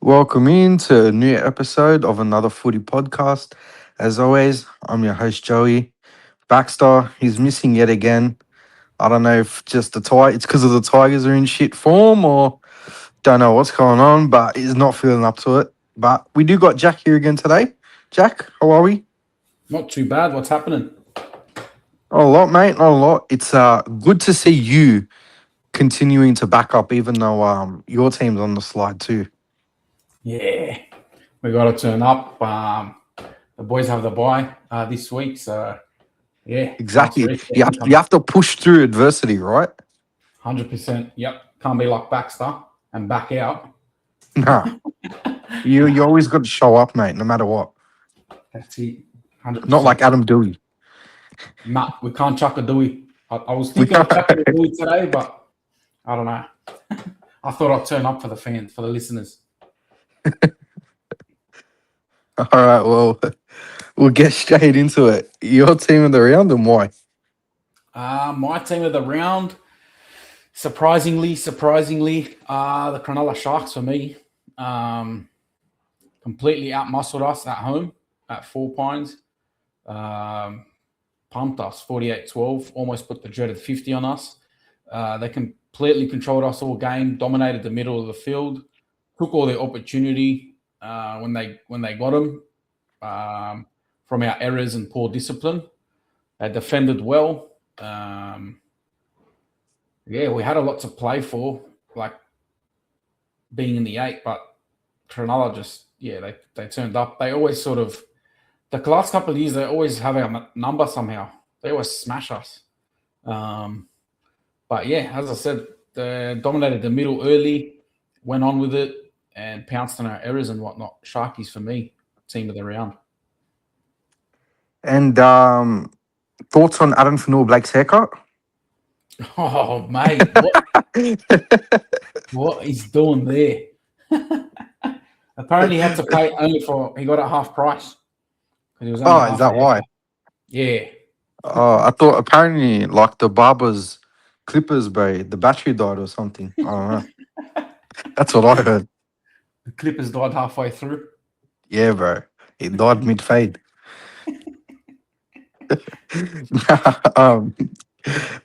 Welcome in to a new episode of another footy podcast. As always, I'm your host Joey. Baxter, he's missing yet again. I don't know if just it's because of the Tigers are in shit form or don't know what's going on, but he's not feeling up to it. But we do got Jack here again today. Jack, how are we? Not too bad. What's happening? Not a lot, mate. Not a lot. It's good to see you continuing to back up, even though your team's on the slide too. Yeah, we got to turn up. The boys have the bye this week, so yeah, nice Exactly. reset. You have to push through adversity, right? 100%. Yep, can't be like Baxter and back out. Nah. You always got to show up, mate, no matter what. That's it. Not 100%. like Adam Doueihi. Nah, we can't chuck a Dewey. I was We thinking of can't. chucking a Dewey today, but I don't know. I thought I'd turn up for the fans, for the listeners. All right, well, we'll get straight into it. Your team of the round and why? My team of the round, surprisingly, the Cronulla Sharks for me. Completely outmuscled us at home at Four Pines. Pumped us 48-12, almost put the dreaded 50 on us. They completely controlled us all game, dominated the middle of the field, took all their opportunity when they got them from our errors and poor discipline. They defended well. We had a lot to play for, like being in the 8, but Cronulla just, they turned up. They always sort of, the last couple of years, they always have a number somehow. They always smash us. But yeah, as I said, they dominated the middle early, went on with it, and pounced on our errors and whatnot. Sharkies for me, team of the round. And thoughts on Adam Blake's haircut? Oh, mate, what he's doing there? Apparently, he had to pay he got it half price because he was only Oh, is half a that why? haircut. Yeah. I thought apparently like the barber's clippers, bro, the battery died or something. I don't know. That's what I heard. The Clippers died halfway through. Yeah, bro. It died mid fade. um,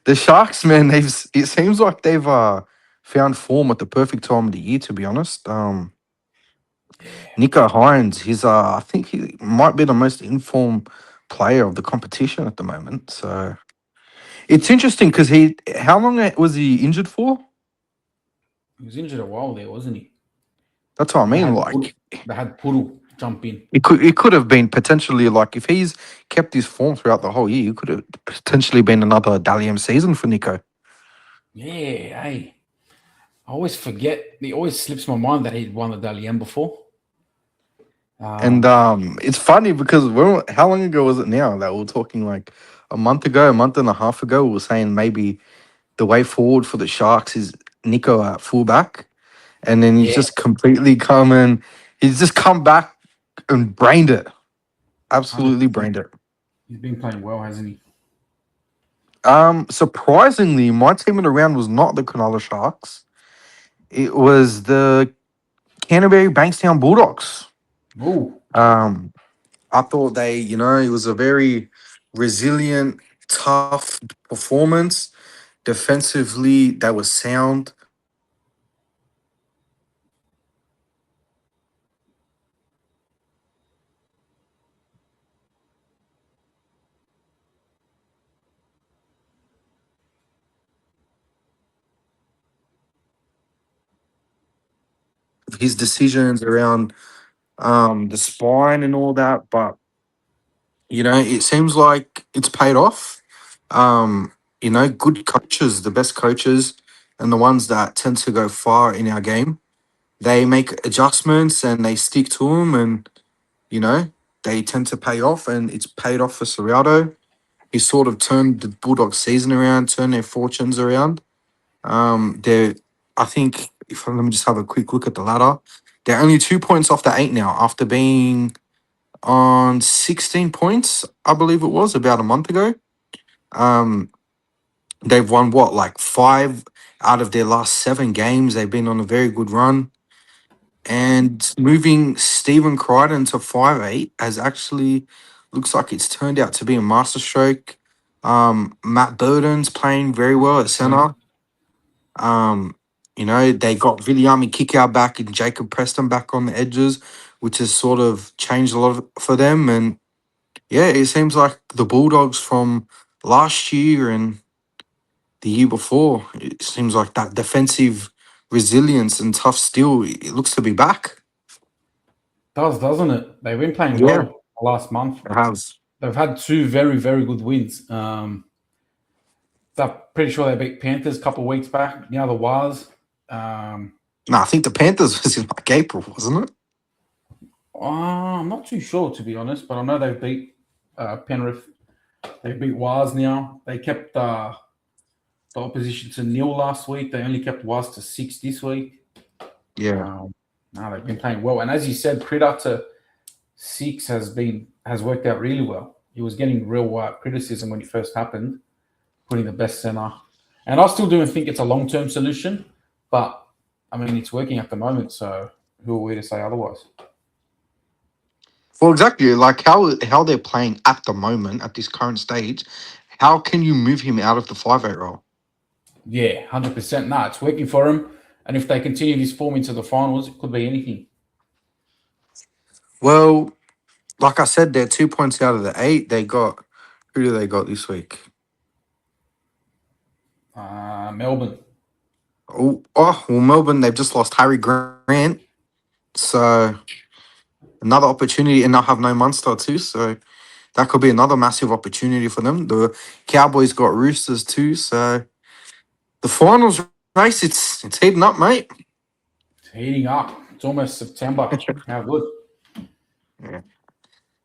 the Sharks, man, it seems like they've found form at the perfect time of the year. To be honest, Nico Hines, I think he might be the most informed player of the competition at the moment. So it's interesting because how long was he injured for? He was injured a while there, wasn't he? That's what I They mean. had Like Poodle jump in. it could have been potentially like if he's kept his form throughout the whole year, it could have potentially been another Dally M season for Nico. Yeah, hey. I always forget. It always slips my mind that he'd won the Dally M before. And it's funny because how long ago was it now that we were talking like a month ago, a month and a half ago, we were saying maybe the way forward for the Sharks is Nico at fullback, and then he's Yeah, just completely he's just come back and brained it, absolutely 100%. brained it. He's been playing well, hasn't he? Surprisingly, my team in the round was not the Cronulla Sharks. It was the Canterbury Bankstown Bulldogs. Oh, I thought it was a very resilient, tough performance. Defensively, that was sound. His decisions around the spine and all that, but it seems like it's paid off. Good coaches, the best coaches, and the ones that tend to go far in our game, they make adjustments and they stick to them, and you know they tend to pay off, and it's paid off for Serrato. He sort of turned the Bulldogs season around, turned their fortunes around. I think if let me just have a quick look at the ladder. They're only 2 points off the 8 now after being on 16 points, I believe it was about a month ago. Um, they've won like 5 out of their last 7 games. They've been on a very good run. And moving Stephen Crichton to 5'8" has actually looks like it's turned out to be a masterstroke. Matt Burton's playing very well at center. Um, they got Viliami Kickout back and Jacob Preston back on the edges, which has sort of changed a lot for them. And yeah, it seems like the Bulldogs from last year and the year before, it seems like that defensive resilience and tough steel, it looks to be back. Does, doesn't it? They've been playing Yeah, well the last month. it has. They've had two very, very good wins. I'm pretty sure they beat Panthers a couple of weeks back. The other was. No, I think the Panthers was in like April, wasn't it? I'm not too sure, to be honest, but I know they beat Penrith. They beat Waz now. They kept the opposition to nil last week. They only kept Waz to 6 this week. Yeah. No, they've been playing well. And as you said, Critter to 6 has worked out really well. He was getting real criticism when it first happened, putting the best center. And I still do think it's a long-term solution, but I mean, it's working at the moment. So who are we to say otherwise? Well, exactly. Like how they're playing at the moment, at this current stage, how can you move him out of the 5'8" role? Yeah, 100%. No, it's working for him. And if they continue this form into the finals, it could be anything. Well, like I said, they're 2 points out of the 8. Who do they got this week? Melbourne. Well, Melbourne, they've just lost Harry Grant. So another opportunity, and they'll have no Munster too. So that could be another massive opportunity for them. The Cowboys got Roosters too. So the finals race, it's heating up, mate. It's heating up. It's almost September. How good. Yeah.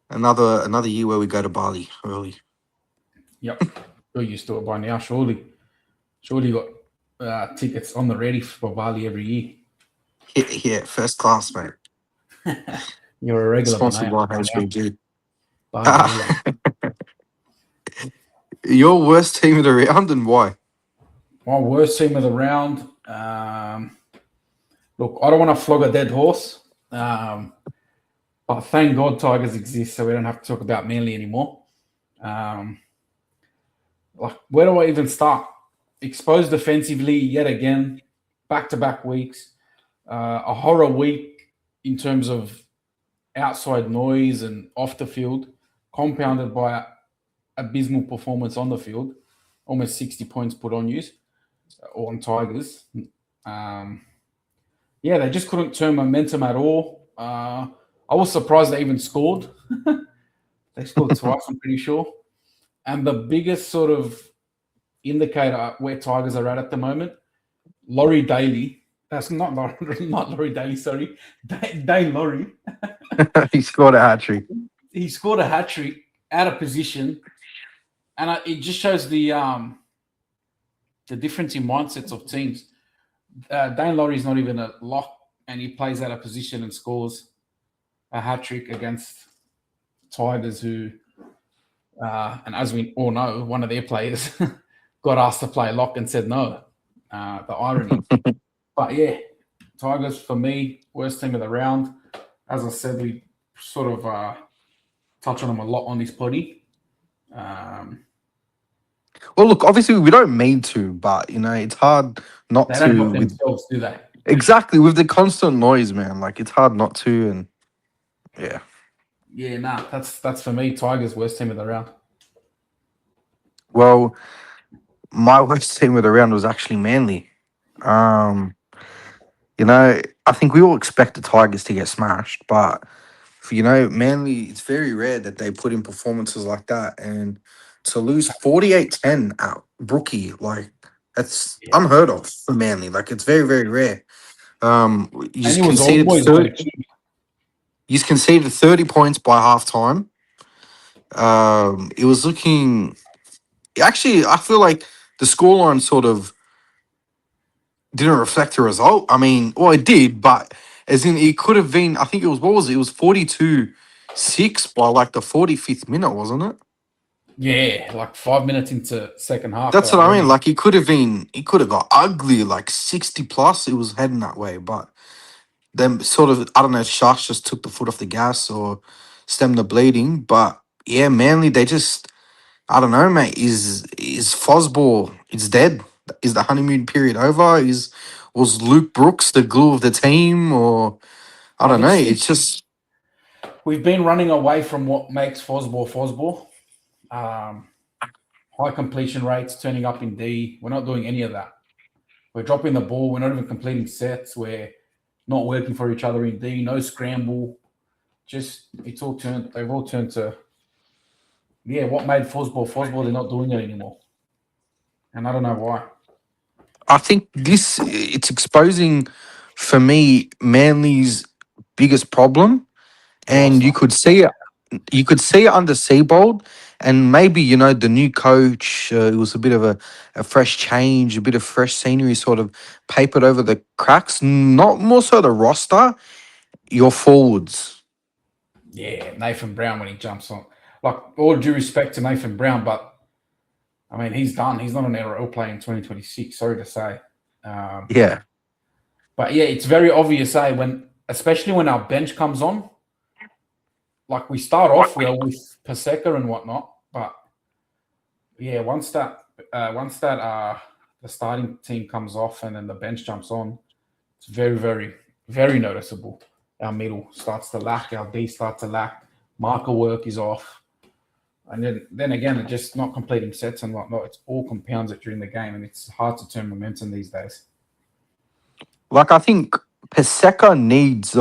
Another year where we go to Bali early. Yep. We're used to it by now, surely. Surely you got tickets on the ready for Bali every year. Yeah, first class, mate. You're a regular. Sponsored by HBG. Bali. Your worst team of the round and why? My worst team of the round. Look, I don't want to flog a dead horse. But thank God Tigers exist, so we don't have to talk about Manly anymore. Like, where do I even start? Exposed defensively yet again, back-to-back weeks. A horror week in terms of outside noise and off the field, compounded by abysmal performance on the field. Almost 60 points put on you or on Tigers. Yeah, they just couldn't turn momentum at all. I was surprised they even scored. They scored twice, I'm pretty sure. And the biggest sort of indicator where Tigers are at the moment, Laurie Daly. That's not Laurie Daly, sorry. Dane Laurie. He scored a hat-trick. He scored a hat-trick out of position. And it just shows the difference in mindsets of teams. Dane Laurie's not even a lock, and he plays out of position and scores a hat-trick against Tigers who, and as we all know, one of their players got asked to play lock and said no. The irony. But yeah, Tigers, for me, worst team of the round. As I said, we sort of touch on them a lot on this potty. Well, look, obviously we don't mean to, but it's hard not they to. Don't help themselves, do they? Exactly, with the constant noise, man. Like it's hard not to, and yeah. Yeah, nah, that's for me. Tigers worst team of the round. Well, my worst team of the round was actually Manly. I think we all expect the Tigers to get smashed, but Manly, it's very rare that they put in performances like that, and to lose 48-10 at Brookie, like that's unheard of for Manly. Like it's very, very rare. You just conceded 30 points by halftime. It was looking. Actually, I feel like the scoreline sort of didn't reflect the result. I mean, well, it did, but as in it could have been. I think it was what was it? It was 42-6 by like the 45th minute, wasn't it? Yeah, like 5 minutes into second half. That's what I mean. Like it could have got ugly, like 60 plus. It was heading that way, but them sort of, I don't know, Sharks just took the foot off the gas or stemmed the bleeding. But yeah, Manly, they just, I don't know, mate. Is Fosball? It's dead. Is the honeymoon period over? Was Luke Brooks the glue of the team, or I don't know? Obviously, It's just we've been running away from what makes Fosball. High completion rates, turning up in D. We're not doing any of that. We're dropping the ball. We're not even completing sets. We're not working for each other in D. No scramble. Just they've all turned to what made Fosball. They're not doing it anymore, and I don't know why. I think it's exposing for me Manly's biggest problem, The and roster. you could see it under Seabold, and maybe the new coach. It was a bit of a fresh change, a bit of fresh scenery, sort of papered over the cracks. Not more so the roster, your forwards. Yeah, Nathan Brown when he jumps on. Like, all due respect to Nathan Brown, but I mean, he's done. He's not an NRL player in 2026. Sorry to say. Yeah, But yeah, it's very obvious, especially when our bench comes on. Like, we start off well with Paseka and whatnot, but yeah, once that the starting team comes off and then the bench jumps on, it's very, very, very noticeable. Our middle starts to lack, our D starts to lack, marker work is off. And then again, it's just not completing sets and whatnot. It all compounds it during the game, and it's hard to turn momentum these days. like I think Paseka needs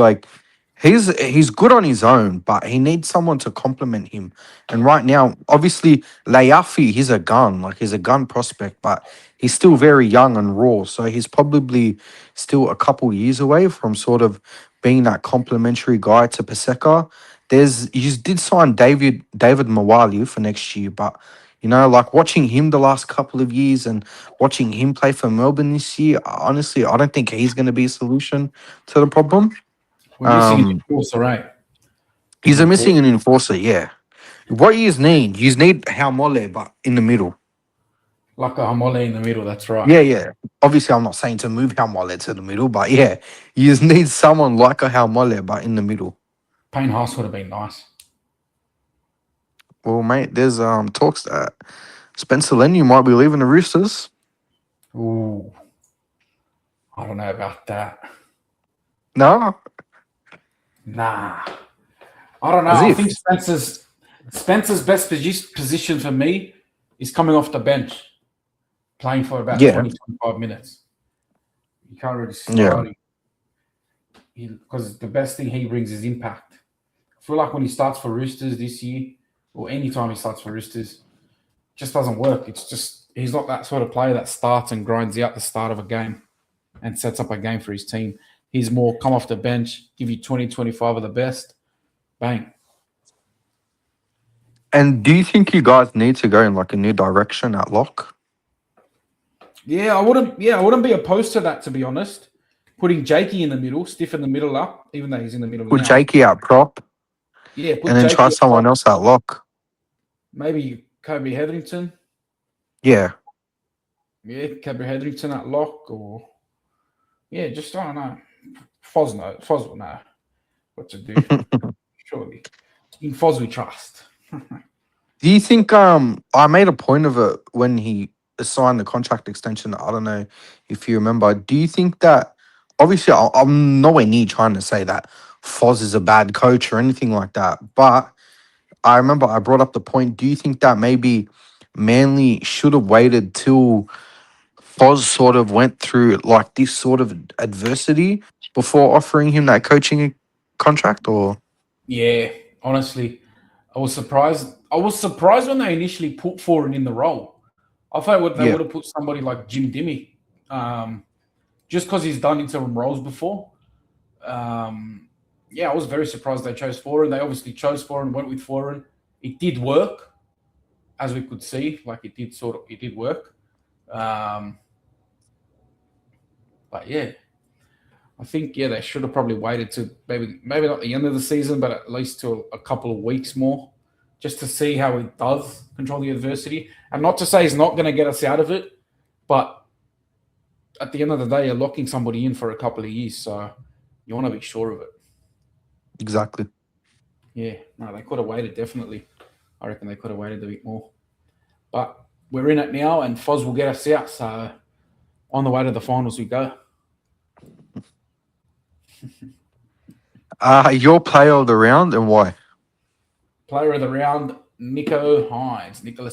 he's good on his own, but he needs someone to complement him. And right now, obviously, Layafi, he's a gun, like he's a gun prospect, but he's still very young and raw. So he's probably still a couple years away from sort of being that complementary guy to Paseka. You did sign David Mawali for next year, but like watching him the last couple of years and watching him play for Melbourne this year, honestly, I don't think he's going to be a solution to the problem. We're missing an enforcer, right? He's a missing an enforcer, yeah. What you need? You need Haumole, but in the middle. Like a Hamole in the middle, that's right. Yeah, yeah. Obviously, I'm not saying to move Haumole to the middle, but yeah, you just need someone like a Haumole, but in the middle. Payne Haas would have been nice. Well, mate, there's talks that Spencer Leniu might be leaving the Roosters. Ooh, I don't know about that. No, Nah, I don't know. I think Spencer's best position for me is coming off the bench, playing for about 20, 25 minutes. You can't really start him because the best thing he brings is impact. I feel like when he starts for Roosters this year, or any time he starts for Roosters, it just doesn't work. It's just he's not that sort of player that starts and grinds out the start of a game and sets up a game for his team. He's more come off the bench, give you 20, 25 of the best, bang. And do you think you guys need to go in like a new direction at lock? Yeah, I wouldn't be opposed to that, to be honest. Putting Jakey in the middle, stiffen the middle up, even though he's in the middle Put now. Jakey out prop. Yeah, put and then Jakey try someone else at lock. Maybe Kobe Hetherington. Yeah. Yeah, Kobe Hetherington at lock, or just I don't know. Foz will know what to do. Surely. In Foz we trust. Do you think I made a point of it when he signed the contract extension? I don't know if you remember. Do you think that obviously I'm nowhere near trying to say that Foz is a bad coach or anything like that, but I remember I brought up the point. Do you think that maybe Manly should have waited till Foz sort of went through like this sort of adversity before offering him that coaching contract? Or Yeah, honestly, I was surprised. I was surprised when they initially put Foran in the role. I thought they yeah, would have put somebody like Jim Dimmy, just because he's done interim roles before. I was very surprised they chose Foran. They obviously chose Foran, went with Foran. It did work, as we could see. Like it did work. But yeah, I think they should have probably waited to maybe not the end of the season, but at least to a couple of weeks more, just to see how he does control the adversity. And not to say he's not going to get us out of it, but at the end of the day, you're locking somebody in for a couple of years, so You want to be sure of it. Exactly. Yeah, no, they could have waited, definitely. I reckon they could have waited a bit more. But we're in it now, and Foz will get us out. So on the way to the finals we go. Your player of the round and why? Player of the round, Nicholas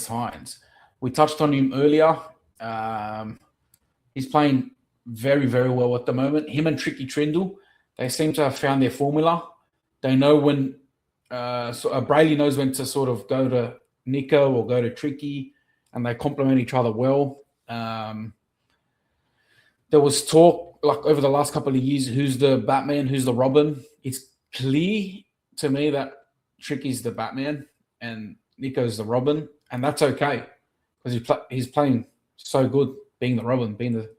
Hines. We touched on him earlier. He's playing very, very well at the moment. Him and Tricky Trindle, they seem to have found their formula. They know when Brayley knows when to sort of go to Nico or go to Tricky, and they complement each other well. There was talk like over the last couple of years, who's the Batman, who's the Robin. It's clear to me that Tricky's the Batman and Nico's the Robin, and that's okay because he's playing so good being the Robin, being the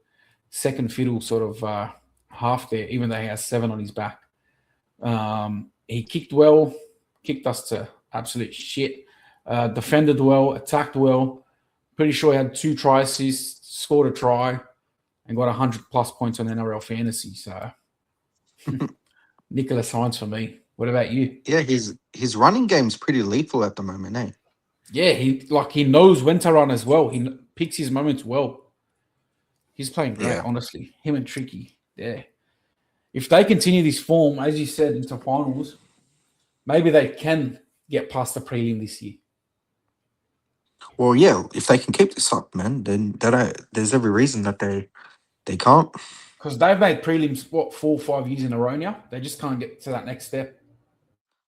second fiddle sort of half there, even though he has 7 on his back. He kicked well, kicked us to absolute shit. Defended well, attacked well. Pretty sure he had 2 try assists, scored a try, and got 100+ points on NRL Fantasy. So, Nicholas Hines for me. What about you? Yeah, his running game's pretty lethal at the moment, eh? Yeah, he knows when to run as well. He picks his moments well. He's playing great, Yeah. honestly. Him and Tricky, yeah. If they continue this form, as you said, into finals, maybe they can get past the prelim this year. Well, yeah, if they can keep this up, man, then there's every reason that they can't. Because they've made prelims, 4 or 5 years in a row now. They just can't get to that next step.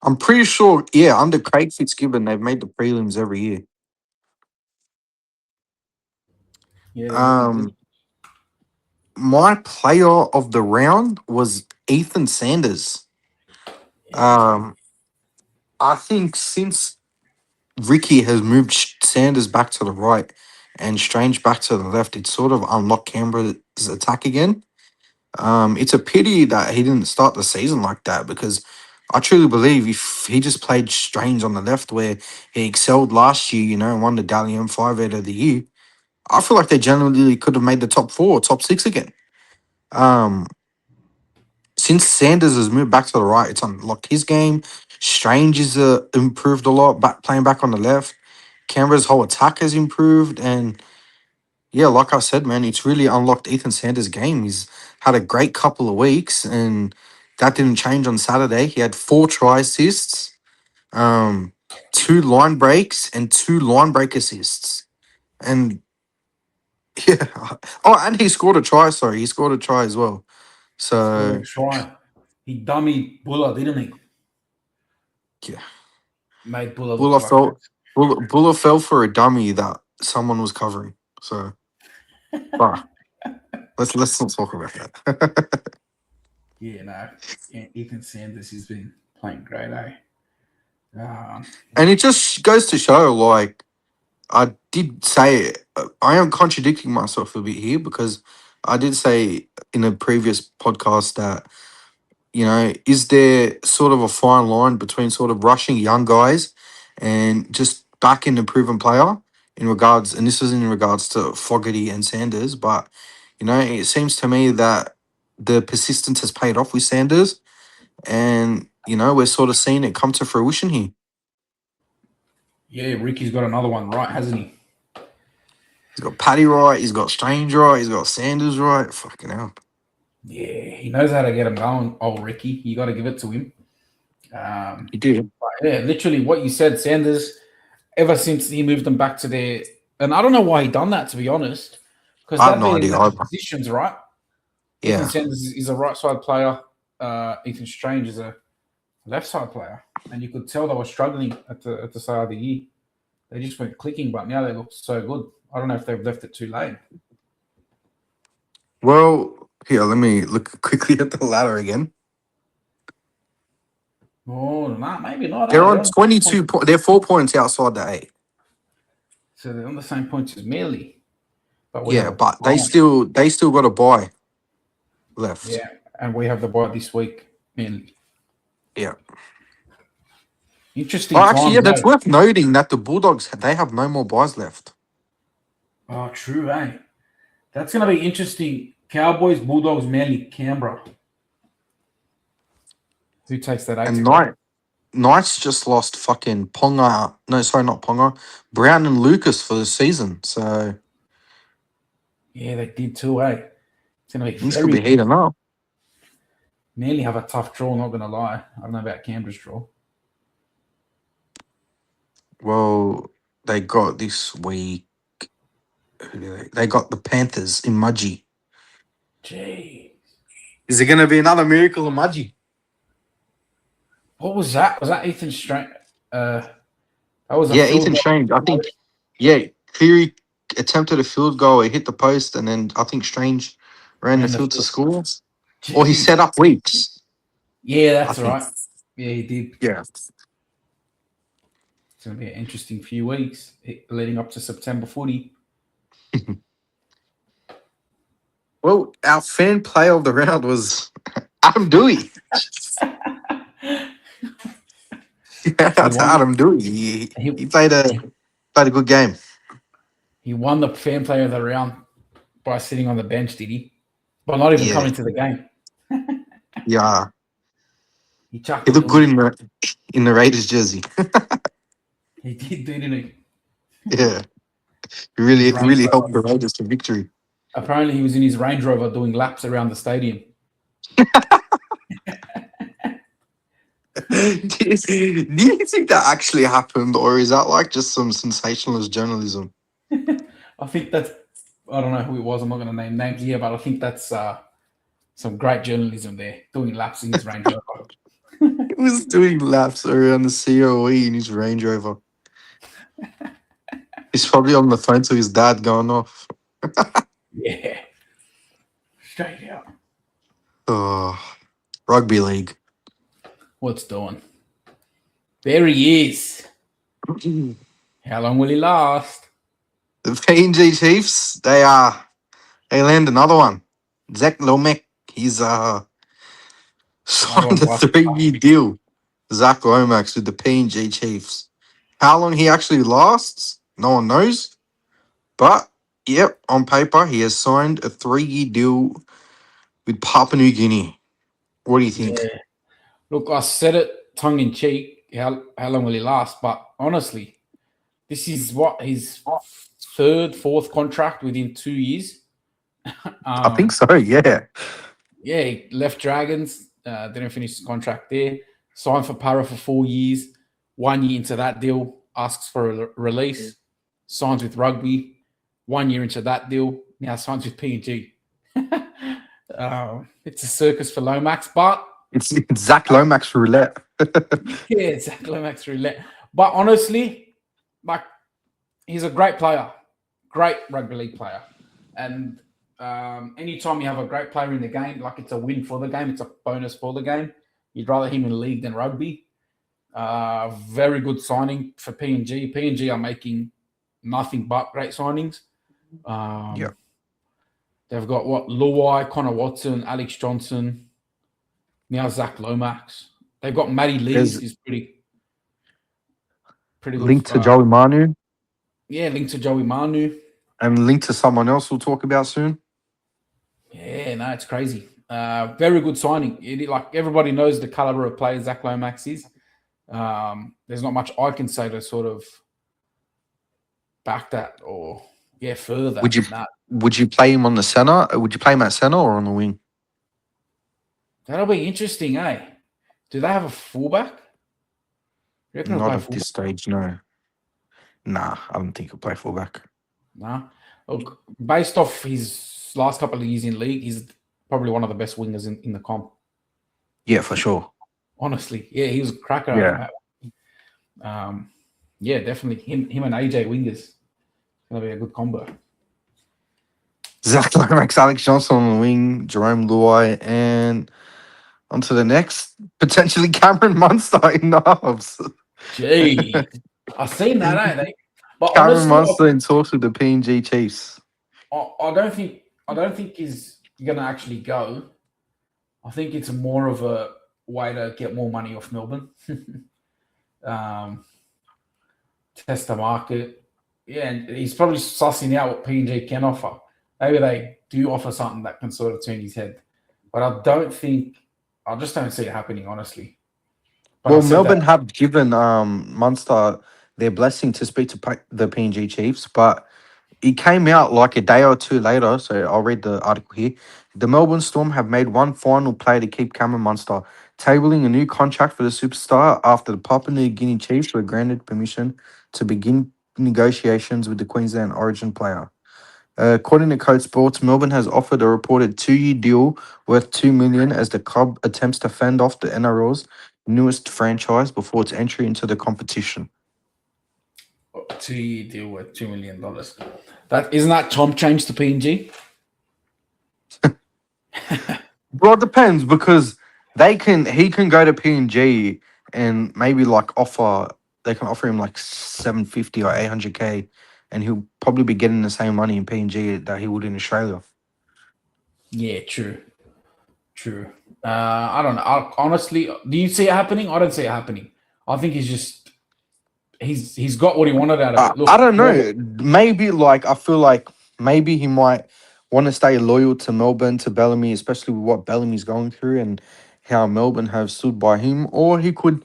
I'm pretty sure, yeah, under Craig Fitzgibbon, they've made the prelims every year. Yeah, they're looking good. My player of the round was Ethan Sanders. I think since Ricky has moved Sanders back to the right and Strange back to the left, it's sort of unlocked Canberra's attack again. It's a pity that he didn't start the season like that because I truly believe if he just played Strange on the left where he excelled last year, and won the Dally M5 out of the year, I feel like they genuinely could have made the top 4 or top 6 again. Since Sanders has moved back to the right, it's unlocked his game. Strange is improved a lot, playing back on the left. Canberra's whole attack has improved, and yeah, like I said, man, it's really unlocked Ethan Sanders' game. He's had a great couple of weeks, and that didn't change on Saturday. He had 4 try assists, 2 line breaks, and 2 line break assists, and yeah, and he scored a try. Sorry, he scored a try as well. Scored a So try. He dummied Buller, didn't he? yeah. Made Buller look Buller like fell. Buller fell for a dummy that someone was covering. So, but let's not talk about that. Yeah, no. Ethan Sanders has been playing great, eh? And it just goes to show, like I did say, I am contradicting myself a bit here because I did say in a previous podcast that is there sort of a fine line between sort of rushing young guys and just backing a proven player in regards, and this is in regards to Fogarty and Sanders, but it seems to me that the persistence has paid off with Sanders, and we're sort of seeing it come to fruition here. Yeah, Ricky's got another one right, hasn't he? He's got Paddy right, he's got Strange right, he's got Sanders right. Fucking hell. Yeah, he knows how to get him going, old Ricky. You got to give it to him. He did. Yeah, literally what you said, Sanders, ever since he moved them back to their... And I don't know why he done that, to be honest, because I have that no being idea the either. positions, right? Yeah. Ethan Sanders is a right side player. Ethan Strange is a left side player, and you could tell they were struggling at the start of the year. They just weren't clicking, but now they look so good. I don't know if they've left it too late. Well, here, let me look quickly at the ladder again. Oh, no, maybe not. They're They're on on 22 points. They're 4 points outside the 8. So they're on the same points as Mealy. But we have Yeah, a but bye. they still got a buy left. Yeah, and we have the bye this week. Mealy. Yeah. Interesting Actually, yeah, times, that's though. worth noting that the Bulldogs, they have no more buys left. Oh, true, eh? That's going to be interesting. Cowboys, Bulldogs, Manly, Canberra. Who takes that 8 And spot? Knights just lost fucking Ponga. No, sorry, not Ponga. Brown and Lucas for the season. So Yeah, they did too, eh? It's going to be things could be heating up. Nearly have a tough draw, not going to lie. I don't know about Canberra's draw. Well, they got this week. They got the Panthers in Mudgee. Jeez. Is it going to be another miracle in Mudgee? What was that? Was that Ethan Strange? That was a Yeah, field Ethan goal. Strange. I think, yeah, Cleary attempted a field goal. He hit the post, and then I think Strange ran the field to score. Or he Jeez. set up Weeks. Yeah, I that's think. right. Yeah, he did. Yeah. It's going to be an interesting few weeks leading up to September footy. Well, our fan player of the round was Adam Doueihi. Yeah, that's Adam Doueihi. He played a good game. He won the fan player of the round by sitting on the bench, did he? But not even coming to the game. Yeah. He chucked He it looked good in the Raiders jersey. He did, didn't he? Yeah. He really helped the Raiders to victory. Apparently, he was in his Range Rover doing laps around the stadium. Do you think that actually happened, or is that like just some sensationalist journalism? I think that's, I don't know who it was. I'm not going to name names here, but I think that's some great journalism there, doing laps in his Range Rover. He was doing laps around the COE in his Range Rover. He's probably on the phone to his dad going off. Yeah. Straight out. Oh, rugby league. What's doing? There he is. How long will he last? The PNG Chiefs, they land another one. Zach Lomax, he's signed a 3-year deal. Zach Lomax with the PNG Chiefs. How long he actually lasts, no one knows. But yep, on paper, he has signed a 3-year deal with Papua New Guinea. What do you think? Yeah. Look, I said it tongue in cheek. How long will he last? But honestly, this is what his third, fourth contract within 2 years. I think so. Yeah. Yeah, he left Dragons. Didn't finish his contract there. Signed for Para for 4 years. 1 year into that deal, asks for a release. Signs with Rugby. 1 year into that deal, now signs with PNG. It's a circus for Lomax, but It's Zach Lomax roulette. yeah, Zach Lomax roulette. But honestly, like, he's a great player, great rugby league player, and anytime you have a great player in the game, like, it's a win for the game, it's a bonus for the game. You'd rather him in league than rugby. Very good signing for PNG. PNG are making nothing but great signings. Yeah. They've got Luai, Connor Watson, Alex Johnson, now Zach Lomax. They've got Matty Lees, who's pretty good. Linked to Joey Manu. Yeah, linked to Joey Manu. And linked to someone else we'll talk about soon. Yeah, no, it's crazy. Very good signing. Like, everybody knows the caliber of player Zach Lomax is. There's not much I can say to sort of back that or further. Would you play him on the center? Would you play him at center or on the wing? That'll be interesting, eh? Do they have a fullback? Not at this stage, no. Nah, I don't think he'll play fullback. Nah. Look, based off his last couple of years in league, he's probably one of the best wingers in the comp. Yeah, for sure. Honestly, yeah, he was a cracker. Yeah, definitely. Him and AJ wingers. It's gonna be a good combo. Zach Lomax, Alex Johnson on the wing, Jerome Luai, and on to the next, potentially Cameron Munster in the halves. Gee, I've seen that, eh? But Cameron honestly, Munster in talks with the PNG Chiefs. I don't think he's gonna actually go. I think it's more of a way to get more money off Melbourne. Test the market. Yeah, and he's probably sussing out what PNG can offer. Maybe they do offer something that can sort of turn his head. But I just don't see it happening, honestly. But I Well, said that. Melbourne have given Munster their blessing to speak to the PNG Chiefs, but it came out like a day or two later. So I'll read the article here. The Melbourne Storm have made one final play to keep Cameron Munster, tabling a new contract for the superstar after the Papua New Guinea Chiefs were granted permission to begin negotiations with the Queensland Origin player. According to Code Sports, Melbourne has offered a reported 2-year deal worth $2 million as the club attempts to fend off the NRL's newest franchise before its entry into the competition. 2-year deal worth $2 million. That isn't that chomp change to PNG? Well, it depends because he can go to PNG and maybe like they can offer him like 750 or 800K, and he'll probably be getting the same money in PNG that he would in Australia. Yeah, true. I don't know. Honestly, do you see it happening? I don't see it happening. I think he's got what he wanted out of it. Look, I don't know. Maybe like I feel like maybe he might want to stay loyal to Melbourne, to Bellamy, especially with what Bellamy's going through and how Melbourne have stood by him. Or he could,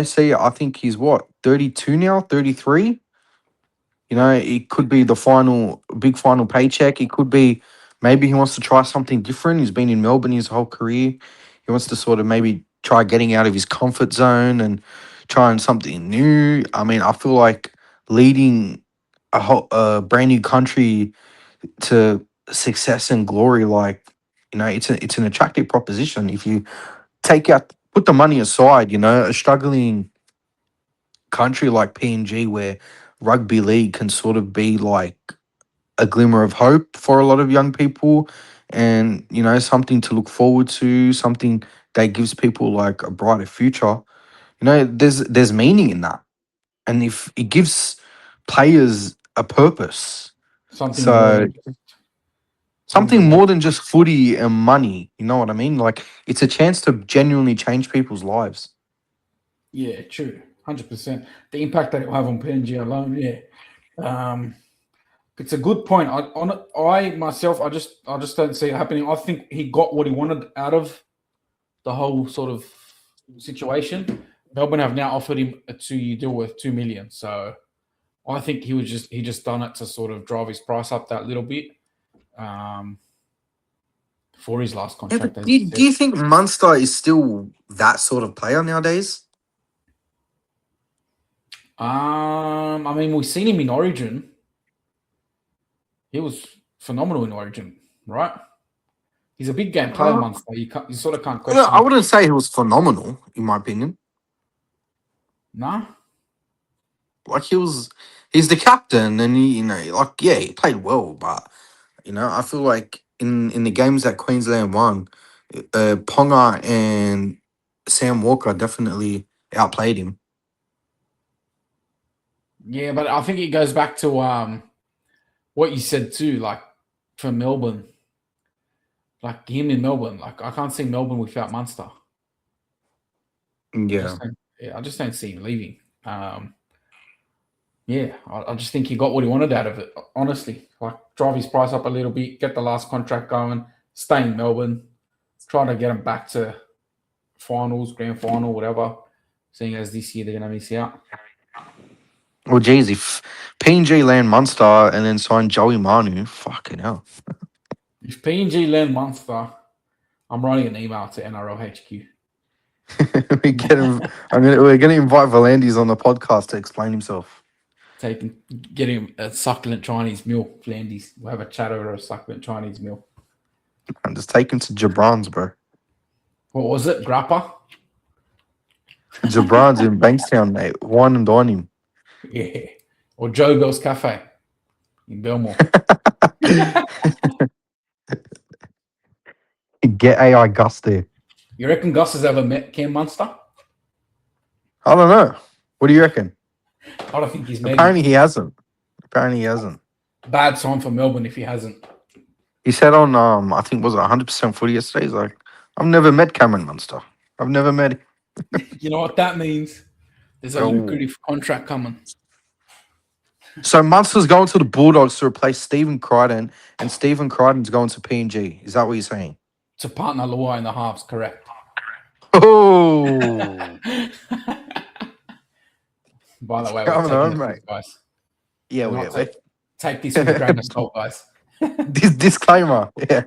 say I think he's what, 32 now, 33. It could be the big final paycheck. It could be maybe he wants to try something different. He's been in Melbourne his whole career. He wants to sort of maybe try getting out of his comfort zone and trying something new. I mean, I feel like leading a brand new country to success and glory, like, it's an attractive proposition. If you put the money aside, a struggling country like PNG where rugby league can sort of be like a glimmer of hope for a lot of young people, and something to look forward to, something that gives people like a brighter future. There's meaning in that, and if it gives players a purpose, something more so than something something. more than just footy and money, you know what I mean? Like, it's a chance to genuinely change people's lives. Yeah, true. 100%. The impact that it will have on PNG alone, yeah. It's a good point. I myself, I just don't see it happening. I think he got what he wanted out of the whole sort of situation. Melbourne have now offered him a 2-year deal worth $2 million. So I think he just done it to sort of drive his price up that little bit for his last Yeah, contract. but As do you you, do said. you think Munster is still that sort of player nowadays? I mean, we've seen him in Origin. He was phenomenal in Origin, right? He's a big game player, Munster. You sort of can't No, question I him. wouldn't say he was phenomenal, in my opinion. Nah. Like, he's the captain, and he played well, but I feel like in the games that Queensland won, Ponga and Sam Walker definitely outplayed him. Yeah, but I think it goes back to what you said too, like for Melbourne. Like him in Melbourne. Like I can't see Melbourne without Munster. Yeah. I just don't see him leaving. Yeah, I just think he got what he wanted out of it. Honestly, like drive his price up a little bit, get the last contract going, stay in Melbourne, try to get him back to finals, grand final, whatever. Seeing as this year they're going to miss out. Well, geez, if PNG land Munster and then sign Joey Manu, fucking hell. If PNG land Munster, I'm writing an email to NRL HQ. we get him. We're gonna invite Volandis on the podcast to explain himself. Get him a succulent Chinese meal, Flanders. We'll have a chat over a succulent Chinese meal. And just take him to Jabran's, bro. What was it? Grappa? Jabran's in Bankstown, mate. Wine and dine him. Yeah. Or Joe Bell's Cafe in Belmore. Get AI Gus there. You reckon Gus has ever met Cam Munster? I don't know. What do you reckon? I don't think he's met Apparently him. he hasn't. Bad sign for Melbourne if he hasn't. He said on I think was it 100% footy yesterday. He's like, I've never met Cameron Munster. I've never met him. You know what that means? There's a lucrative contract coming. So Munster's going to the Bulldogs to replace Stephen Crichton, and Stephen Crichton's going to PNG. Is that what you're saying? To partner Luai in the halves, correct. Oh, By the way, we're Coming taking on, the mate. piss, guys. Yeah, Do we not are. take this with a grain of salt, guys. This disclaimer. Yeah.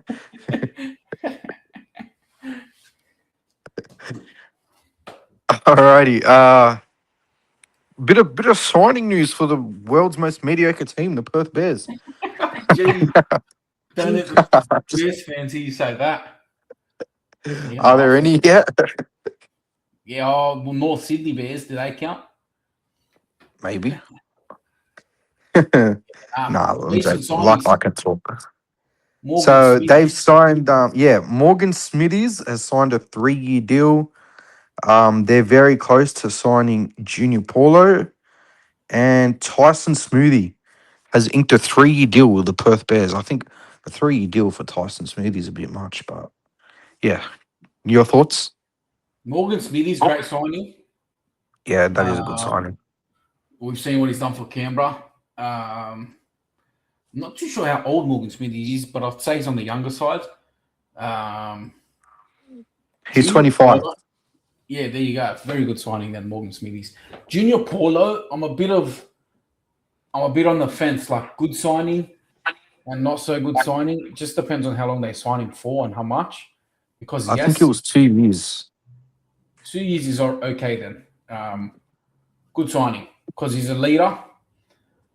Alrighty. Bit of signing news for the world's most mediocre team, the Perth Bears. Gee, don't let the Bears fans hear you say that. You're gonna Are there laugh at any me. yet? Yeah, well, North Sydney Bears, do they count? Maybe. Nah, I'm Recent joking. Like signings, I can talk. Morgan So they've Smithy. signed. Morgan Smithies has signed a 3-year deal. They're very close to signing Junior Paulo, and Tyson Smoothie has inked a 3-year deal with the Perth Bears. I think a 3-year deal for Tyson Smoothie is a bit much, but yeah. Your thoughts? Morgan Smithy's great signing. Yeah, that is a good Um, signing. we've seen what he's done for Canberra. I'm not too sure how old Morgan Smithy is, but I'd say he's on the younger side. He's Junior 25. Paulo, yeah, there you go. It's a very good signing then, Morgan Smithies. Junior Paulo, I'm a bit on the fence, like good signing and not so good signing. It just depends on how long they sign him for and how much. Because I think it yes, was 2 years. 2 years is okay then. Good signing because he's a leader.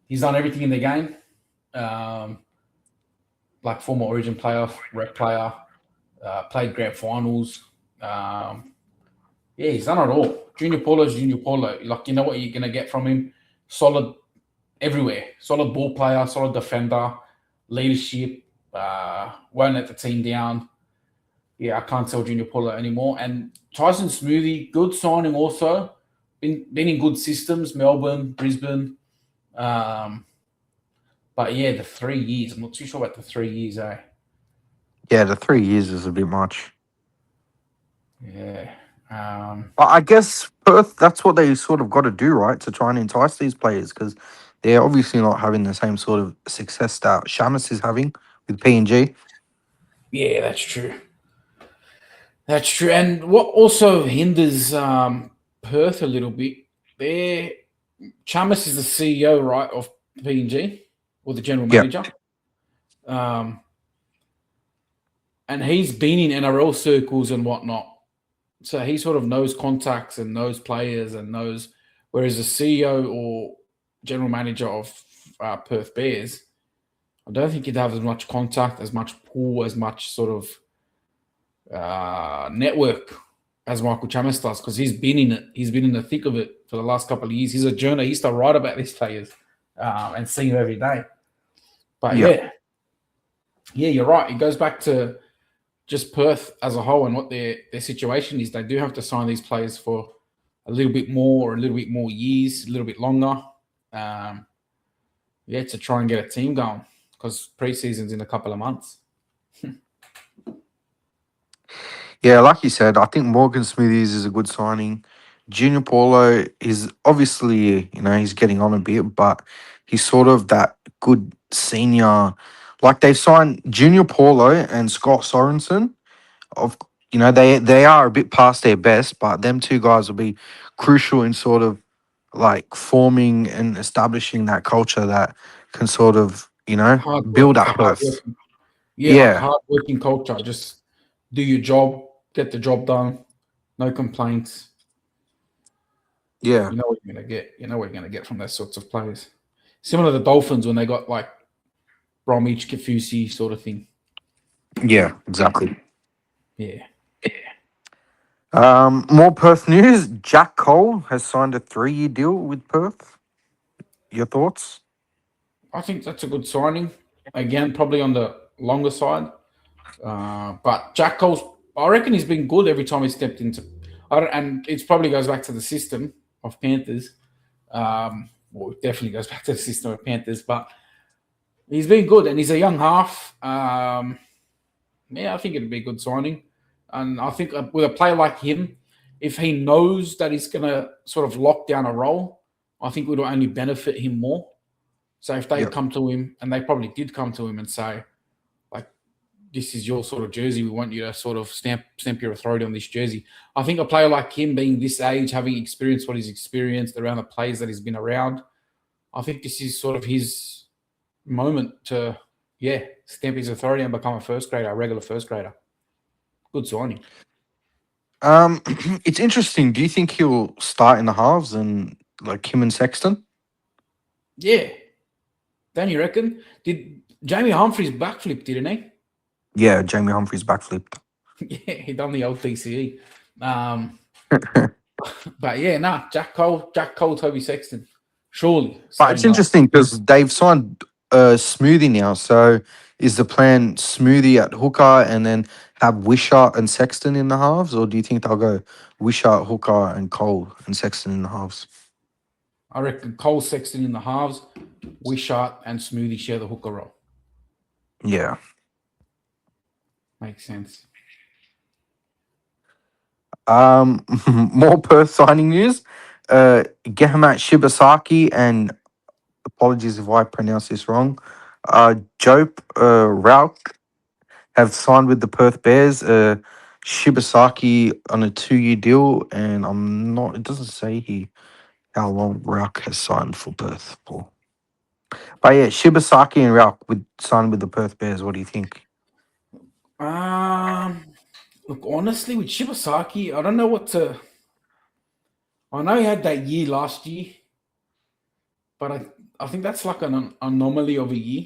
He's done everything in the game. Like former Origin player, rep player, played grand finals. Yeah, he's done it all. Junior Paulo is Junior Paulo. Like, you know what you're going to get from him? Solid everywhere. Solid ball player, solid defender, leadership, won't let the team down. Yeah, I can't sell Junior Paulo anymore. And Tyson Smoothie, good signing also. Been in good systems, Melbourne, Brisbane. But yeah, the 3 years. I'm not too sure about the 3 years, eh? Yeah, the 3 years is a bit much. Yeah. But I guess Perth, that's what they sort of got to do, right? To try and entice these players because they're obviously not having the same sort of success that Shamus is having with PNG. Yeah, that's true. That's true. And what also hinders Perth a little bit, there, Chamis is the CEO, right, of PNG or the general Yeah. manager. And he's been in NRL circles and whatnot. So he sort of knows contacts and knows players and knows, whereas the CEO or general manager of Perth Bears, I don't think he'd have as much contact, as much pull, as much sort of network as Michael Chamis does because he's been in it. He's been in the thick of it for the last couple of years. He's a journalist. He used to write about these players and see them every day. But Yeah. yeah, you're right. It goes back to just Perth as a whole and what their situation is. They do have to sign these players for a little bit more or a little bit more years, a little bit longer. To try and get a team going because preseason's in a couple of months. Yeah, like you said, I think Morgan Smithies is a good signing. Junior Paulo is obviously, he's getting on a bit, but he's sort of that good senior. Like they've signed Junior Paulo and Scott Sorensen. Of they are a bit past their best, but them two guys will be crucial in sort of like forming and establishing that culture that can sort of Hard work. build It's a at hard Perth. working. Yeah, like Yeah, hard working culture. Just do your job, get the job done, no complaints. yeah, You know what you're gonna get. You know what you're gonna get from those sorts of players. Similar to the Dolphins when they got like Bromwich, Kafusi sort of thing. yeah, exactly. Yeah. More Perth news. Jack Cole has signed a 3-year deal with Perth. Your thoughts? I think that's a good signing. Again, probably on the longer side. But Jack Cole's, I reckon he's been good every time he stepped into, and it probably goes back to the system of Panthers. Well, it definitely goes back to the system of Panthers, but he's been good and he's a young half. I think it'd be a good signing. And I think with a player like him, if he knows that he's going to sort of lock down a role, I think it would only benefit him more. So if they Yep. come to him, and they probably did come to him and say, like, this is your sort of jersey. We want you to sort of stamp your authority on this jersey. I think a player like him, being this age, having experienced what he's experienced around the players that he's been around, I think this is sort of his moment to, stamp his authority and become a regular first grader. Good signing. It's interesting. Do you think he'll start in the halves and like him and Sexton? Yeah. Don't you reckon? Did Jamie Humphries backflip, didn't he? Yeah, Jamie Humphries backflipped. Yeah, he done the old TCE. But yeah, Jack Cole, Toby Sexton. Surely. But it's Starting up. interesting because they've signed Smoothie now. So is the plan Smoothie at hooker and then have Wishart and Sexton in the halves, or do you think they'll go Wishart, hooker, and Cole and Sexton in the halves? I reckon Cole, Sexton in the halves, Wishart and Smoothie share the hooker role. Yeah. Makes sense. More Perth signing news. Gehamat Shibasaki and apologies if I pronounce this wrong. Jope Rauk have signed with the Perth Bears. Shibasaki on a 2-year deal, and it doesn't say here how long Rauk has signed for Perth for. But yeah, Shibasaki and Rauk would sign with the Perth Bears. What do you think? Look, honestly, with Shibasaki, I don't know what to. I know he had that year last year, but I think that's like an anomaly of a year.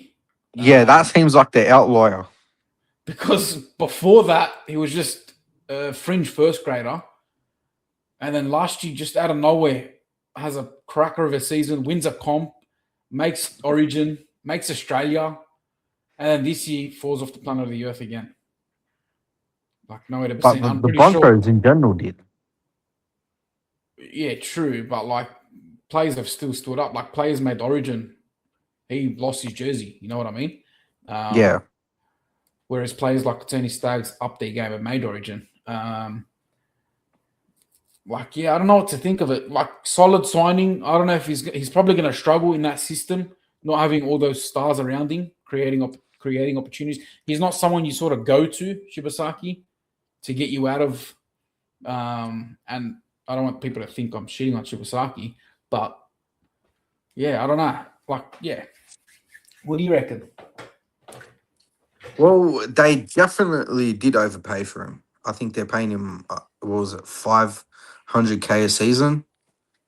Yeah, that seems like the outlier. Because before that, he was just a fringe first grader. And then last year, just out of nowhere, has a cracker of a season, wins a comp, makes Origin, makes Australia. And then this year, falls off the planet of the Earth again. Like, nowhere to be But seen. the I'm pretty Broncos sure. in general did. Yeah, true. But, like, players have still stood up. Like, players made Origin. He lost his jersey. You know what I mean? Yeah. Whereas players like Tony Staggs upped their game and made Origin. I don't know what to think of it. Like, solid signing. I don't know if he's probably going to struggle in that system, not having all those stars around him, creating opportunities. He's not someone you sort of go to, Shibasaki, to get you out of. And I don't want people to think I'm shitting on Shibasaki, but yeah, I don't know. Like, yeah. What do you reckon? Well, they definitely did overpay for him. I think they're paying him, what was it, 500K a season?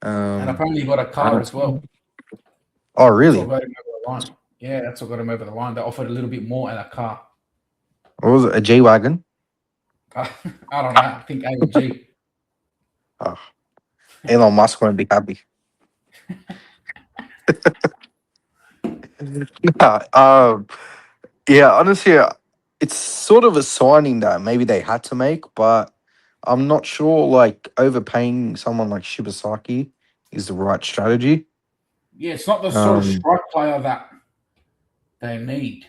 And apparently he got a I car don't- as well. Oh, That's what really? got him over the line. Yeah, that's what got him over the line. They offered a little bit more and a car. What was it, a G-Wagon? I don't know. I think AMG. Oh, Elon Musk won't be happy. Yeah, honestly, it's sort of a signing that maybe they had to make, but I'm not sure like overpaying someone like Shibasaki is the right strategy. Yeah, it's not the sort of Um, strike player that they need.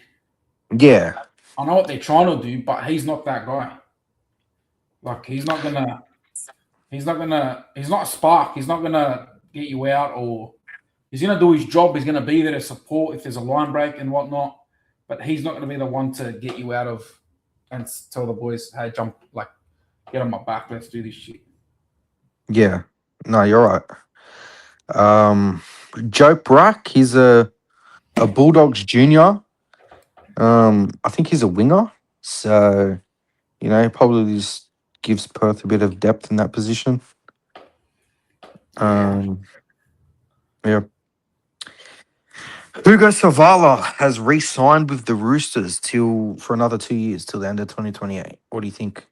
yeah, I know what they're trying to do, but he's not that guy. Like, he's not a spark. He's not gonna get you out, or he's gonna do his job. He's gonna be there to support if there's a line break and whatnot. But he's not gonna be the one to get you out of and tell the boys, "Hey, jump, like, get on my back. Let's do this shit." yeah. No, you're right. Joe Brack, he's a Bulldogs junior. I think he's a winger, so probably just gives Perth a bit of depth in that position. Yeah. Yeah. Hugo Savala has re-signed with the Roosters for another 2 years till the end of 2028. What do you think?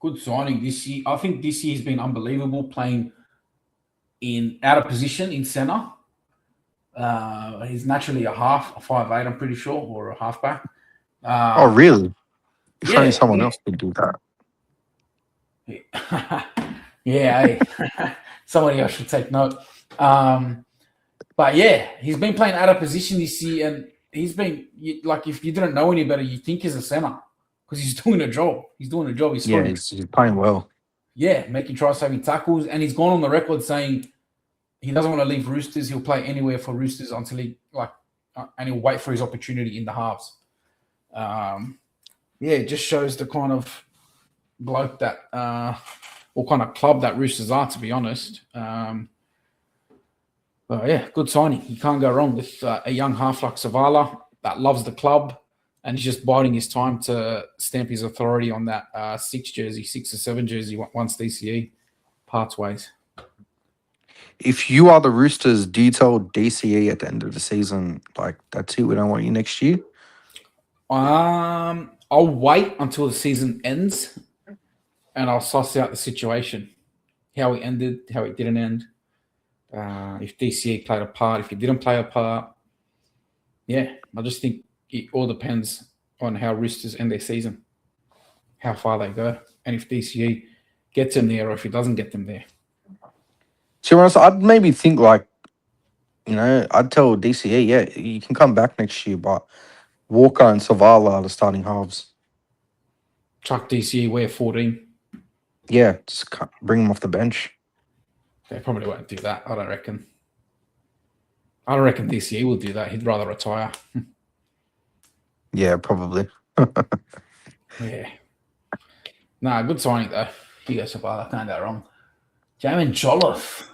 Good signing this year. I think this year has been unbelievable, playing out of position in centre. He's naturally a 5'8", I'm pretty sure, or a halfback. Oh, really? If only Yeah, someone else could do that. Hey. Somebody else should take note. But yeah, he's been playing out of position this year, and he's been like, if you didn't know any better, you think he's a centre because he's doing a job. He's doing a job. He's Yeah, scoring. he's playing well. Yeah, making tries, saving tackles, and he's gone on the record saying he doesn't want to leave Roosters. He'll play anywhere for Roosters until and he'll wait for his opportunity in the halves. yeah, it just shows the kind of bloke that, or kind of club that Roosters are, to be honest. But yeah, good signing. You can't go wrong with a young half like Savala that loves the club and he's just biding his time to stamp his authority on that 6 or 7 jersey once DCE parts ways. If you are the Roosters, do you tell DCE at the end of the season, like, that's it, we don't want you next year? I'll wait until the season ends and I'll suss out the situation, how it ended, how it didn't end. If DCE played a part, if he didn't play a part, yeah, I just think it all depends on how Roosters end their season, how far they go, and if DCE gets them there or if he doesn't get them there. To be honest, I'd maybe think like, I'd tell DCE, yeah, you can come back next year, but Walker and Savala are the starting halves. Chuck DCE, wear 14. Yeah, just bring them off the bench. They probably won't do that, I don't reckon. I don't reckon DCE will do that. He'd rather retire. Yeah, probably. Yeah. Nah, good signing though. Hugo Savala, can't go wrong. Jamin Jolliffe.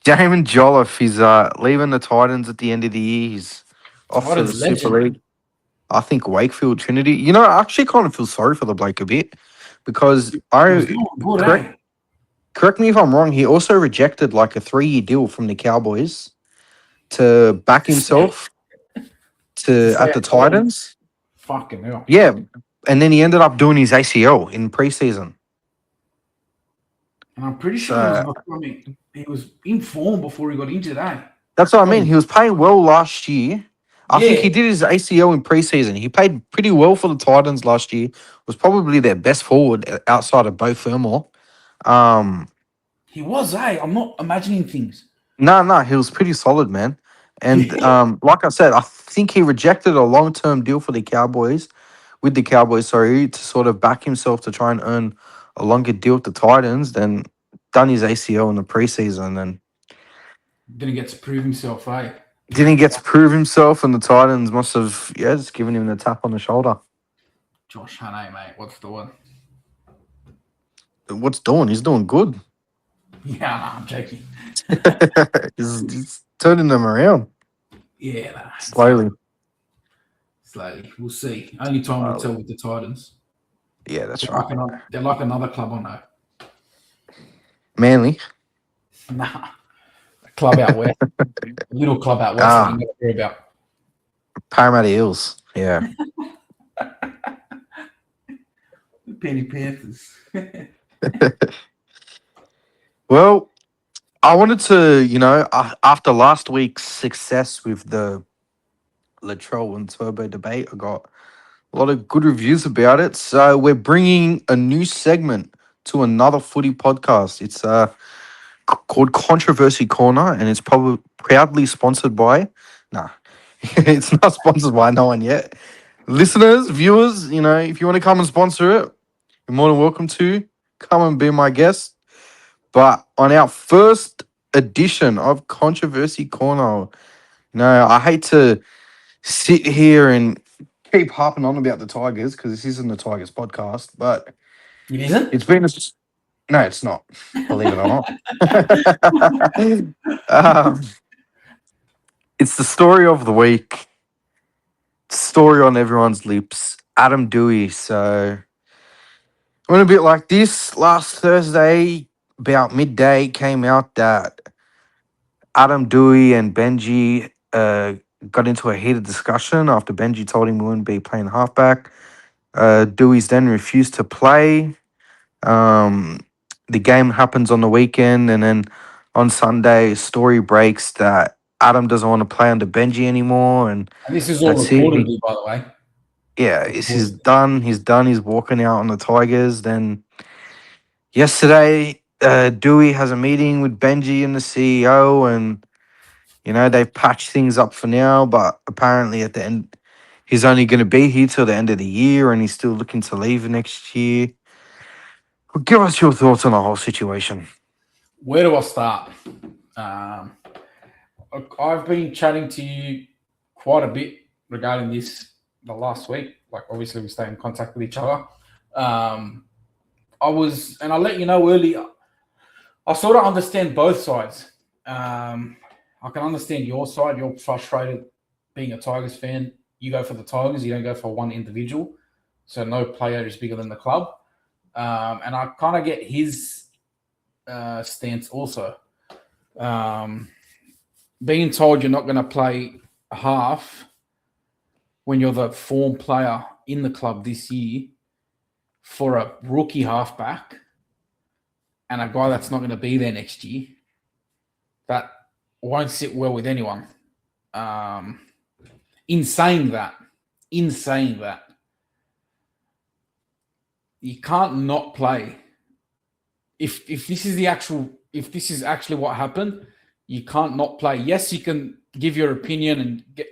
Jamin Jolliffe, he's leaving the Titans at the end of the year. He's off to the Titans Super legend. League. I think Wakefield Trinity. I actually kind of feel sorry for the bloke a bit because correct me if I'm wrong. He also rejected like a 3-year deal from the Cowboys to back himself at the Titans. Fucking hell. Yeah, and then he ended up doing his ACL in preseason. And I'm pretty sure he was in form before he got injured, eh? That's what I mean. He was playing well last year. I think he did his ACL in preseason. He played pretty well for the Titans last year. Was probably their best forward outside of Bo Fermor. He was, eh? I'm not imagining things. No, he was pretty solid, man. And like I said, I think he rejected a long-term deal for the Cowboys, to sort of back himself to try and earn a longer deal with the Titans. Then done his ACL in the preseason and didn't get to prove himself, eh? Didn't get to prove himself, and the Titans must have, just given him the tap on the shoulder. Josh Hannay, mate, what's the one? What's doing? He's doing good. Yeah, no, I'm joking. he's turning them around. Yeah, no, slowly. We'll see. Only time will tell with the Titans. Yeah, that's right. They're like another club, I know. Manly? Nah. Club out west. A little club out west that you never hear about. Parramatta Eels, yeah. The Penny Panthers. Well, I wanted to, after last week's success with the Latrell and Turbo debate, I got a lot of good reviews about it. So we're bringing a new segment to another footy podcast. It's called Controversy Corner, and it's probably proudly sponsored by. Nah, it's not sponsored by no one yet. Listeners, viewers, if you want to come and sponsor it, you're more than welcome to come and be my guest. But on our first edition of Controversy Corner, I hate to sit here and keep harping on about the Tigers because this isn't the Tigers podcast, but it isn't. It's been no, it's not. Believe it or not. It's the story of the week. Story on everyone's lips. Adam Doueihi. So went a bit like this last Thursday, about midday, came out that Adam Doueihi and Benji got into a heated discussion after Benji told him he wouldn't be playing halfback. Doueihi's then refused to play. The game happens on the weekend, and then on Sunday, story breaks that Adam doesn't want to play under Benji anymore, and this is all recorded, by the way. Yeah, he's done. He's done. He's walking out on the Tigers. Then yesterday, Doueihi has a meeting with Benji and the CEO, and they've patched things up for now. But apparently, at the end, he's only going to be here till the end of the year, and he's still looking to leave next year. Well, give us your thoughts on the whole situation. Where do I start? I've been chatting to you quite a bit regarding this the last week. like obviously we stay in contact with each other. And I'll let you know earlier. I sort of understand both sides. I can understand your side. You're frustrated being a Tigers fan. You go for the Tigers. You don't go for one individual. So no player is bigger than the club. And I kind of get his stance also. Being told you're not going to play half when you're the form player in the club this year for a rookie halfback and a guy that's not going to be there next year, that won't sit well with anyone. In saying that, you can't not play. If this is actually what happened, you can't not play. Yes, you can give your opinion and get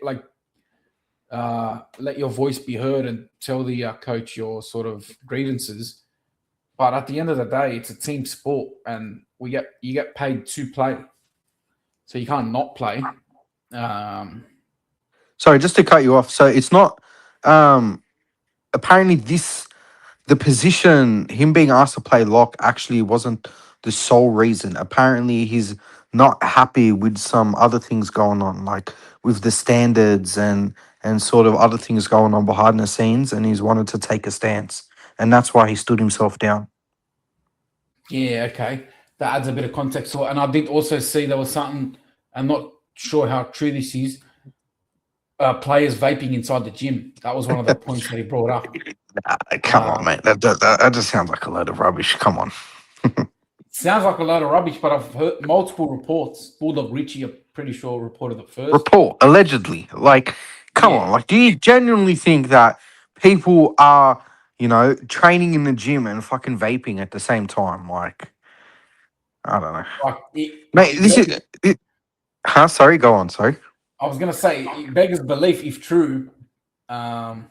let your voice be heard and tell the coach your sort of grievances. But at the end of the day, it's a team sport, and you get paid to play, so you can't not play. Sorry, just to cut you off. So it's not apparently the position, him being asked to play lock, actually wasn't the sole reason. Apparently, he's not happy with some other things going on, like with the standards and sort of other things going on behind the scenes, and he's wanted to take a stance, and that's why he stood himself down. Yeah, okay, that adds a bit of context. And I did also see there was something. I'm not sure how true this is. Players vaping inside the gym. That was one of the points that he brought up. Come on, mate. That just sounds like a load of rubbish. Come on. Sounds like a load of rubbish, but I've heard multiple reports. Bulldog Richie, I'm pretty sure, reported it first. Report, allegedly. Like, come on. Like, do you genuinely think that people are, training in the gym and fucking vaping at the same time? Like, I don't know. Mate, this is... Huh? Sorry, go on, sorry. I was going to say, it beggars belief, if true, that's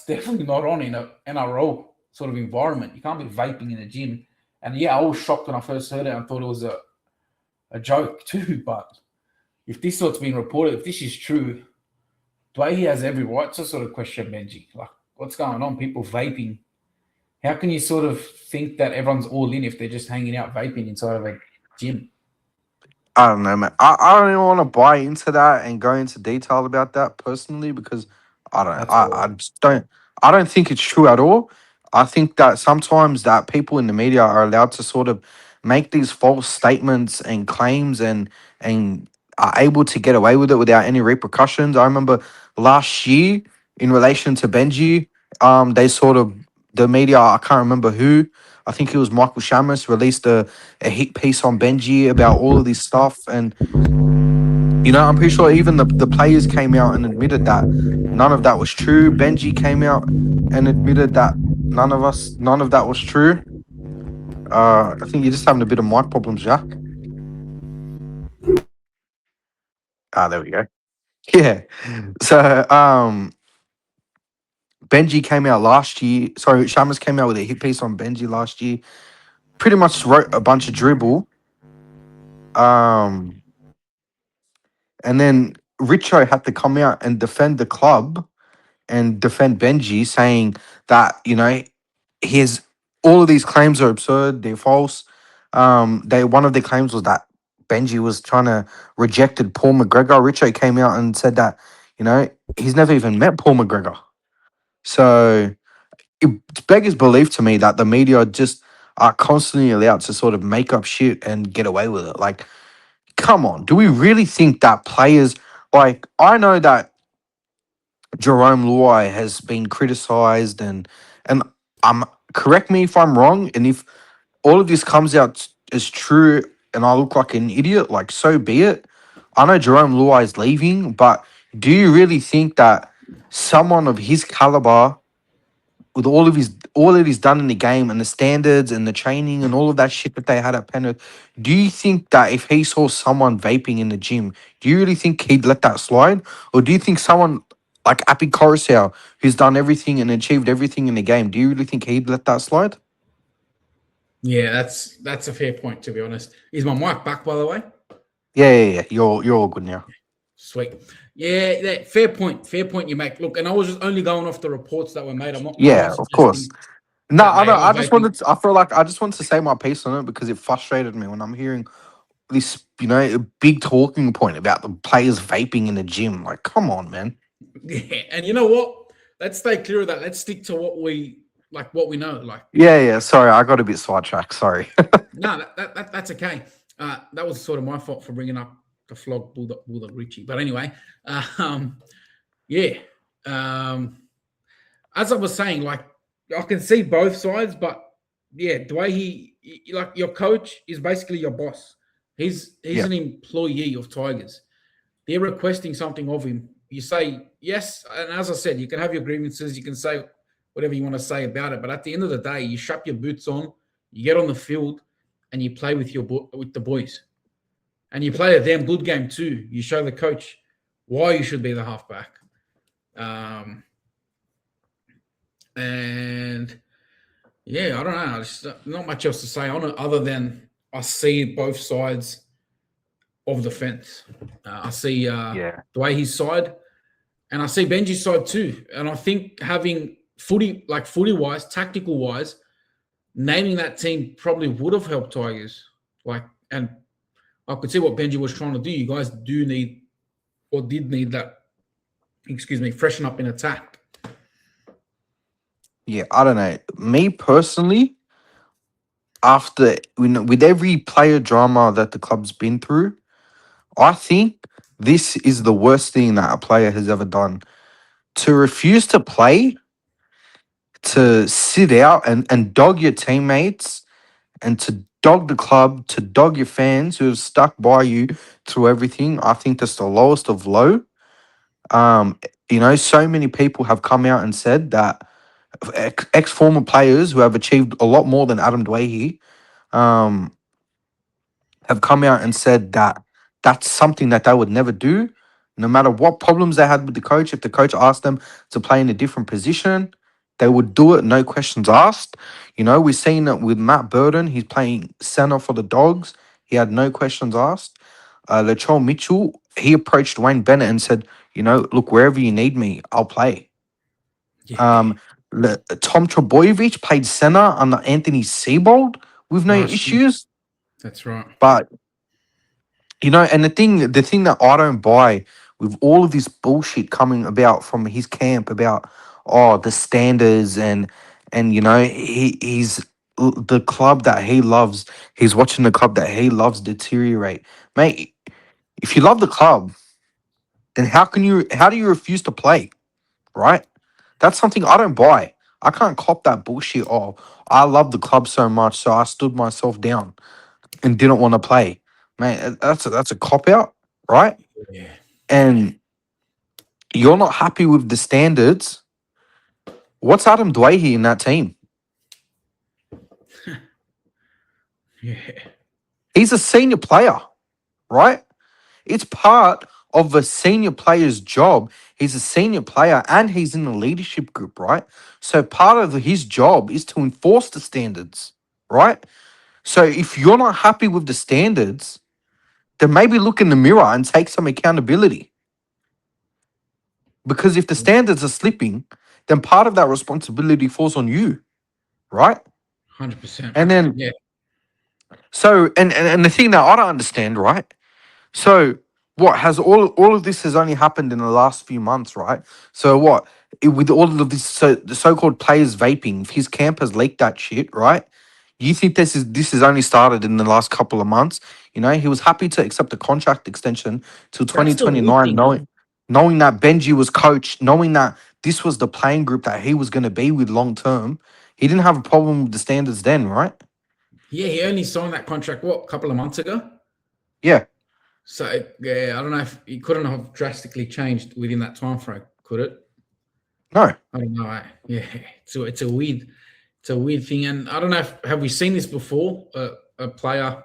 definitely not on in a NRL sort of environment. You can't be vaping in a gym. And yeah, I was shocked when I first heard it. I thought it was a joke too. But if this sort's been reported, if this is true, Doueihi has every right to sort of question Benji. Like, what's going on? People vaping. How can you sort of think that everyone's all in if they're just hanging out vaping inside of a gym? I don't know, man. I don't even want to buy into that and go into detail about that personally because I just don't. I don't think it's true at all. I think that sometimes that people in the media are allowed to sort of make these false statements and claims and are able to get away with it without any repercussions. I remember last year in relation to Benji, they sort of the media. I can't remember who. I think it was Michael Shamus released a hit piece on Benji about all of this stuff. And, I'm pretty sure even the players came out and admitted that none of that was true. Benji came out and admitted that none of that was true. I think you're just having a bit of mic problems, Jack. There we go. Yeah. So, Benji came out last year. Sorry, Shamus came out with a hit piece on Benji last year. Pretty much wrote a bunch of dribble. And then Richo had to come out and defend the club and defend Benji, saying that, his all of these claims are absurd, they're false. One of the claims was that Benji was trying to rejected Paul McGregor. Richo came out and said that, he's never even met Paul McGregor. So it's beggars belief to me that the media just are constantly allowed to sort of make up shit and get away with it. Like, come on, do we really think that players like I know that Jerome Luai has been criticized and correct me if I'm wrong, and if all of this comes out as true and I look like an idiot, like so be it. I know Jerome Luai is leaving, but do you really think that someone of his caliber with all that he's done in the game and the standards and the training and all of that shit that they had at Penrith, do you think that if he saw someone vaping in the gym, do you really think he'd let that slide? Or do you think someone like Api Coruscant, who's done everything and achieved everything in the game, do you really think he'd let that slide? Yeah, that's a fair point, to be honest. Is my mic back, by the way? Yeah. You're all good now. Sweet. Yeah, fair point. Fair point you make. Look, and I was just only going off the reports that were made. I'm Yeah, not of course. suggesting No, that I they know. are I just vaping. wanted. I feel like I just wanted to say my piece on it because it frustrated me when I'm hearing this, a big talking point about the players vaping in the gym. Like, come on, man. Yeah, and you know what? Let's stay clear of that. Let's stick to what we know. Like, Yeah. Sorry, I got a bit sidetracked. Sorry. no, that's okay. That was sort of my fault for bringing up the flog Bulldog Richie. But anyway, um, yeah. Um, as I was saying, like I can see both sides, but yeah, the way like your coach is basically your boss. He's Yeah. an employee of Tigers. They're requesting something of him. You say yes, and as I said, you can have your grievances, you can say whatever you want to say about it, but at the end of the day, you strap your boots on, you get on the field, and you play with with the boys, and you play a damn good game too. You show the coach why you should be the halfback, and yeah, I don't know. There's not much else to say on it other than I see both sides of the fence. I see Yeah. Doueihi's side, and I see Benji's side too. And I think having footy wise, tactical wise, naming that team probably would have helped Tigers. And I could see what Benji was trying to do. You guys do need or did need that. Excuse me, freshen up in attack. Yeah. I don't know. Me personally, after with every player drama that the club's been through, I think this is the worst thing that a player has ever done. To refuse to play, to sit out and dog your teammates, and to dog the club, to dog your fans who have stuck by you through everything. I think that's the lowest of low. Um, so many people have come out and said that ex former players who have achieved a lot more than Adam Doueihi, um, have come out and said that that's something that they would never do, no matter what problems they had with the coach. If the coach asked them to play in a different position, they would do it, no questions asked. We've seen it with Matt Burton. He's playing center for the Dogs. He had no questions asked. Latrell Mitchell, he approached Wayne Bennett and said, look, wherever you need me, I'll play. Yeah, Um, Tom Trebojevic played center under Anthony Seibold with no last year. issues. That's right. But and the thing that I don't buy with all of this bullshit coming about from his camp about the standards and the club that he loves, he's watching the club that he loves deteriorate. Mate, if you love the club, then how do you refuse to play? Right? That's something I don't buy. I can't cop that bullshit. Oh, I love the club so much, so I stood myself down and didn't want to play. Mate, that's a cop out, right? Yeah. And you're not happy with the standards. What's Adam Doueihi in that team? Yeah. He's a senior player, right? It's part of a senior player's job. He's a senior player and he's in the leadership group, right? So part of his job is to enforce the standards, right? So if you're not happy with the standards, then maybe look in the mirror and take some accountability. Because if the standards are slipping, then part of that responsibility falls on you, right? 100%. And then Yeah. so and the thing that I don't understand, right? So what has all of this has only happened in the last few months, right? So what with all of this, so the so-called players vaping, if his camp has leaked that shit, right? You think this is only started in the last couple of months? He was happy to accept a contract extension till That's the weird 2029, thing. knowing that Benji was coach, knowing that this was the playing group that he was going to be with long term. He didn't have a problem with the standards then, right? Yeah, he only signed that contract, a couple of months ago? Yeah, So, yeah, I don't know if he couldn't have drastically changed within that time frame, could it? no, I don't know. Yeah, it's a weird thing, and I don't know if have we seen this before? A player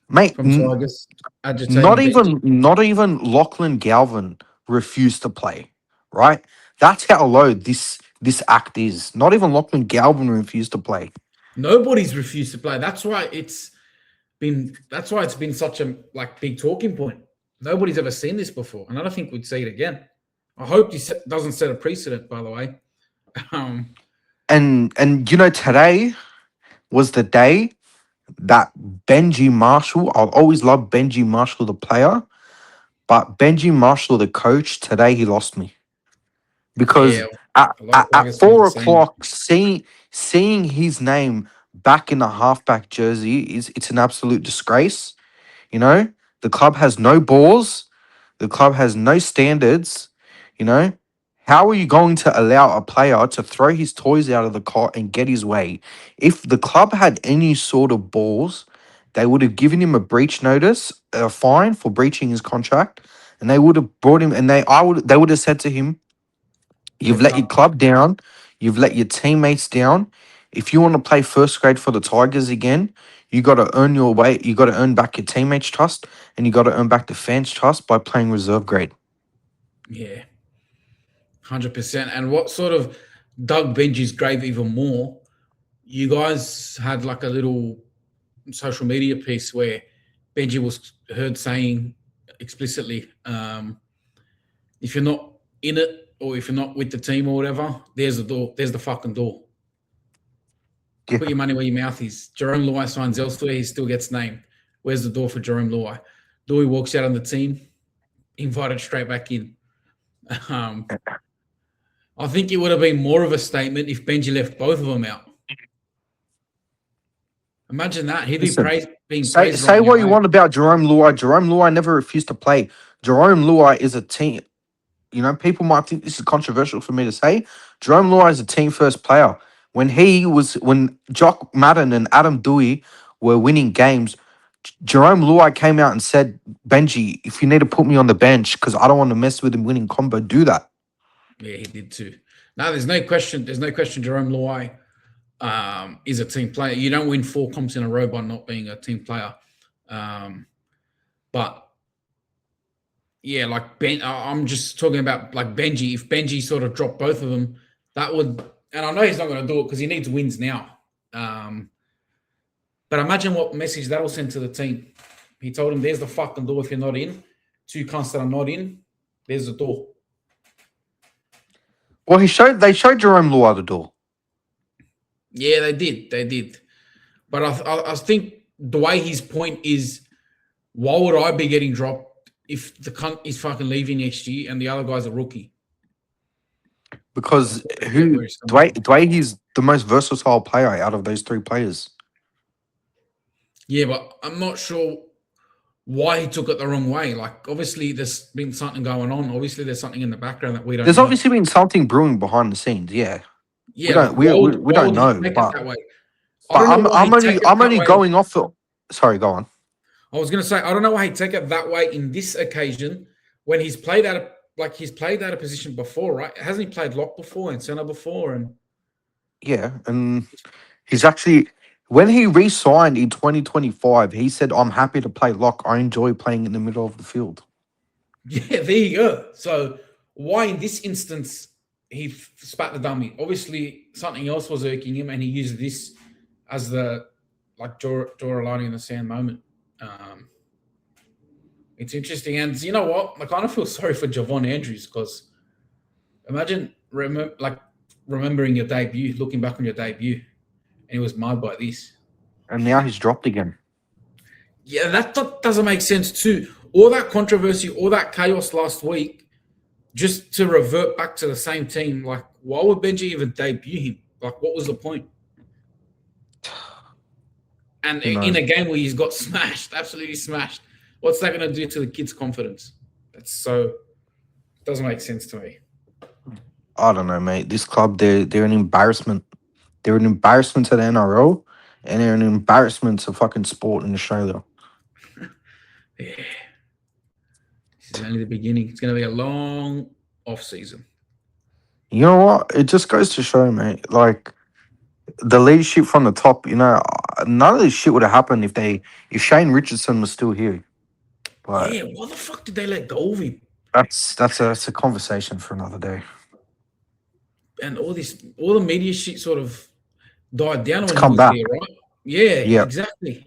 mate. from Tigers Not agitating Benji. even not even Lachlan Galvin refused to play, right? That's how low this act is. Not even Lachlan Galvin refused to play. Nobody's refused to play. That's why it's been such a big talking point. Nobody's ever seen this before, and I don't think we'd see it again. I hope this doesn't set a precedent, by the way. And today was the day that Benji Marshall. I've always loved Benji Marshall, the player, but Benji Marshall, the coach, today he lost me because Yeah, at, a lot of at Tigers fans are saying that. 4 o'clock, seeing his name back in the halfback jersey it's an absolute disgrace. You know, the club has no balls. The club has no standards. You know, how are you going to allow a player to throw his toys out of the cot and get his way? If the club had any sort of balls, they would have given him a breach notice, a fine for breaching his contract, and they would have brought him. And they would have said to him, Yeah, "You've let your club down. You've let your teammates down. If you want to play first grade for the Tigers again, you got to earn your way. You got to earn back your teammates' trust, and you got to earn back the fans' trust by playing reserve grade." Yeah, 100%. And what sort of dug Benji's grave even more? You guys had like a little social media piece where Benji was heard saying explicitly, if you're not in it or if you're not with the team or whatever, there's the door. There's the fucking door. Yeah, Put your money where your mouth is. Jerome Luai signs elsewhere. He still gets named. Where's the door for Jerome Luai? Doueihi walks out on the team, invited straight back in. I think it would have been more of a statement if Benji left both of them out. Imagine that. He'd be listen. being Say praised right what now. you Eh? want about Jerome Luai. Jerome Luai never refused to play. Jerome Luai is a team. You know, people might think this is controversial for me to say. Jerome Luai is a team first player. When Jock Madden and Adam Doueihi were winning games, Jerome Luai came out and said, "Benji, if you need to put me on the bench because I don't want to mess with him winning combo, do that." Yeah, he did too. No, there's no question. There's no question. Jerome Luai is a team player. You don't win 4 comps in a row by not being a team player. But yeah, like I'm just talking about like Benji. If Benji sort of dropped both of them, that would. And I know he's not going to do it because he needs wins now. But imagine what message that'll send to the team. He told him, "There's the fucking door if you're not in. 2 cunts that are not in. There's the door." Well, they showed Jerome Luai the door. Yeah, they did. They did. But I think the way his point is, why would I be getting dropped if the cunt is fucking leaving next year and the other guy's a rookie? Because I get where he's coming from. Dwight he's the most versatile player out of those 3 players. Yeah, but I'm not sure why he took it the wrong way. Like, obviously, there's been something going on. Obviously, there's something in the background that we don't There's know. obviously been something brewing behind the scenes. Yeah, Yeah, we why don't would he know, take it that way? I but don't know why he'd take it I'm that only way. going off the. Sorry, go on. I was going to say, I don't know why he'd take it that way in this occasion when he's played out of position before, right? Hasn't he played lock before and center before? And Yeah, and he's actually when he re-signed in 2025, he said, "I'm happy to play lock. I enjoy playing in the middle of the field." yeah, there you go. So why in this instance he spat the dummy? Obviously, something else was irking him, and he used this as the draw a line in the sand moment. It's interesting, and you know what? I kind of feel sorry for Javon Andrews because imagine remembering your debut, looking back on your debut, and he was marred by this. And now he's dropped again. Yeah, that doesn't make sense too. All that controversy, all that chaos last week, just to revert back to the same team. Like, why would Benji even debut him? Like, what was the point? And in a game where he's got smashed, absolutely smashed, what's that going to do to the kid's confidence? Doesn't make sense to me. I don't know, mate. This club, they're an embarrassment. They're an embarrassment to the NRL, and they're an embarrassment to fucking sport in Australia. Yeah. This is only the beginning. It's going to be a long off season. You know what? It just goes to show, mate. Like the leadership from the top. You know, none of this shit would have happened if Shane Richardson was still here. But yeah, why the fuck did they let go of him? That's a conversation for another day. And all the media shit sort of died down when he was back. there, right? Yeah, Yeah. exactly.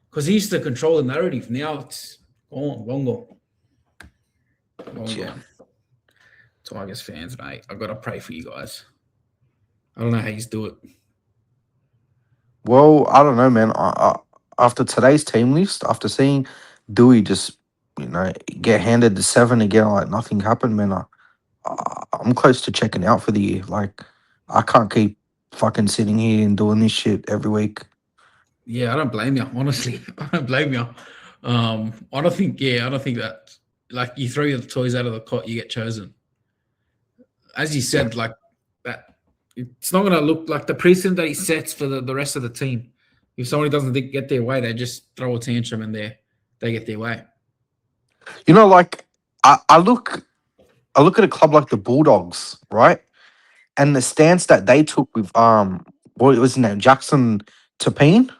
Because he used to control the narrative. Now it's gone, long gone. Well done. Tigers fans, mate. I've got to pray for you guys. I don't know how you do it. Well, I don't know, man. After today's team list, after seeing Dewey just, get handed the 7 again, like nothing happened, man. I'm close to checking out for the year. Like, I can't keep fucking sitting here and doing this shit every week. Yeah, I don't blame you. Honestly, I don't blame you. I don't think that. Like, you throw your toys out of the cot, you get chosen. As you said, like that, it's not going to look like the precedent that he sets for the rest of the team. If somebody doesn't get their way, they just throw a tantrum and they get their way. Like I look at a club like the Bulldogs, right? And the stance that they took with what was his name, Jackson Tapine,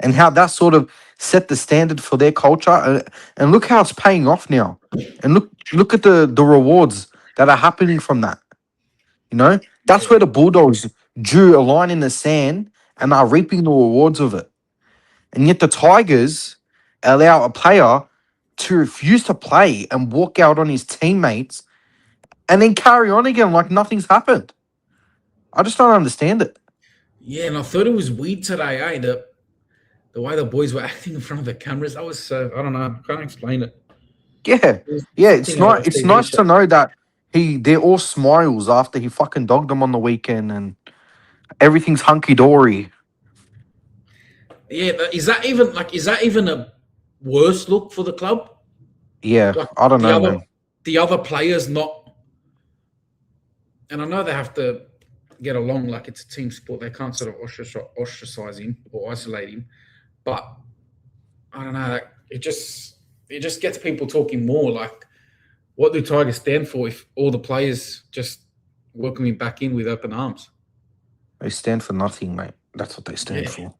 and how that sort of set the standard for their culture. And look how it's paying off now. And look at the rewards that are happening from that. That's where the Bulldogs drew a line in the sand and are reaping the rewards of it. And yet the Tigers allow a player to refuse to play and walk out on his teammates and then carry on again like nothing's happened. I just don't understand it. Yeah, and I thought it was weird today, eh? The way the boys were acting in front of the cameras, that was so, I don't know, I can't explain it. Yeah. It was Yeah, something out of a it's TV nice show. to know that they're all smiles after he fucking dogged them on the weekend and everything's hunky dory. Yeah, but is that even a worse look for the club? Yeah, Like I don't know, man. the other players not, and I know they have to get along like it's a team sport. They can't sort of ostracize him or isolate him, but I don't know. Like, it just gets people talking more. Like, what do Tigers stand for if all the players just welcome him back in with open arms? They stand for nothing, mate. That's what they stand Yeah, for.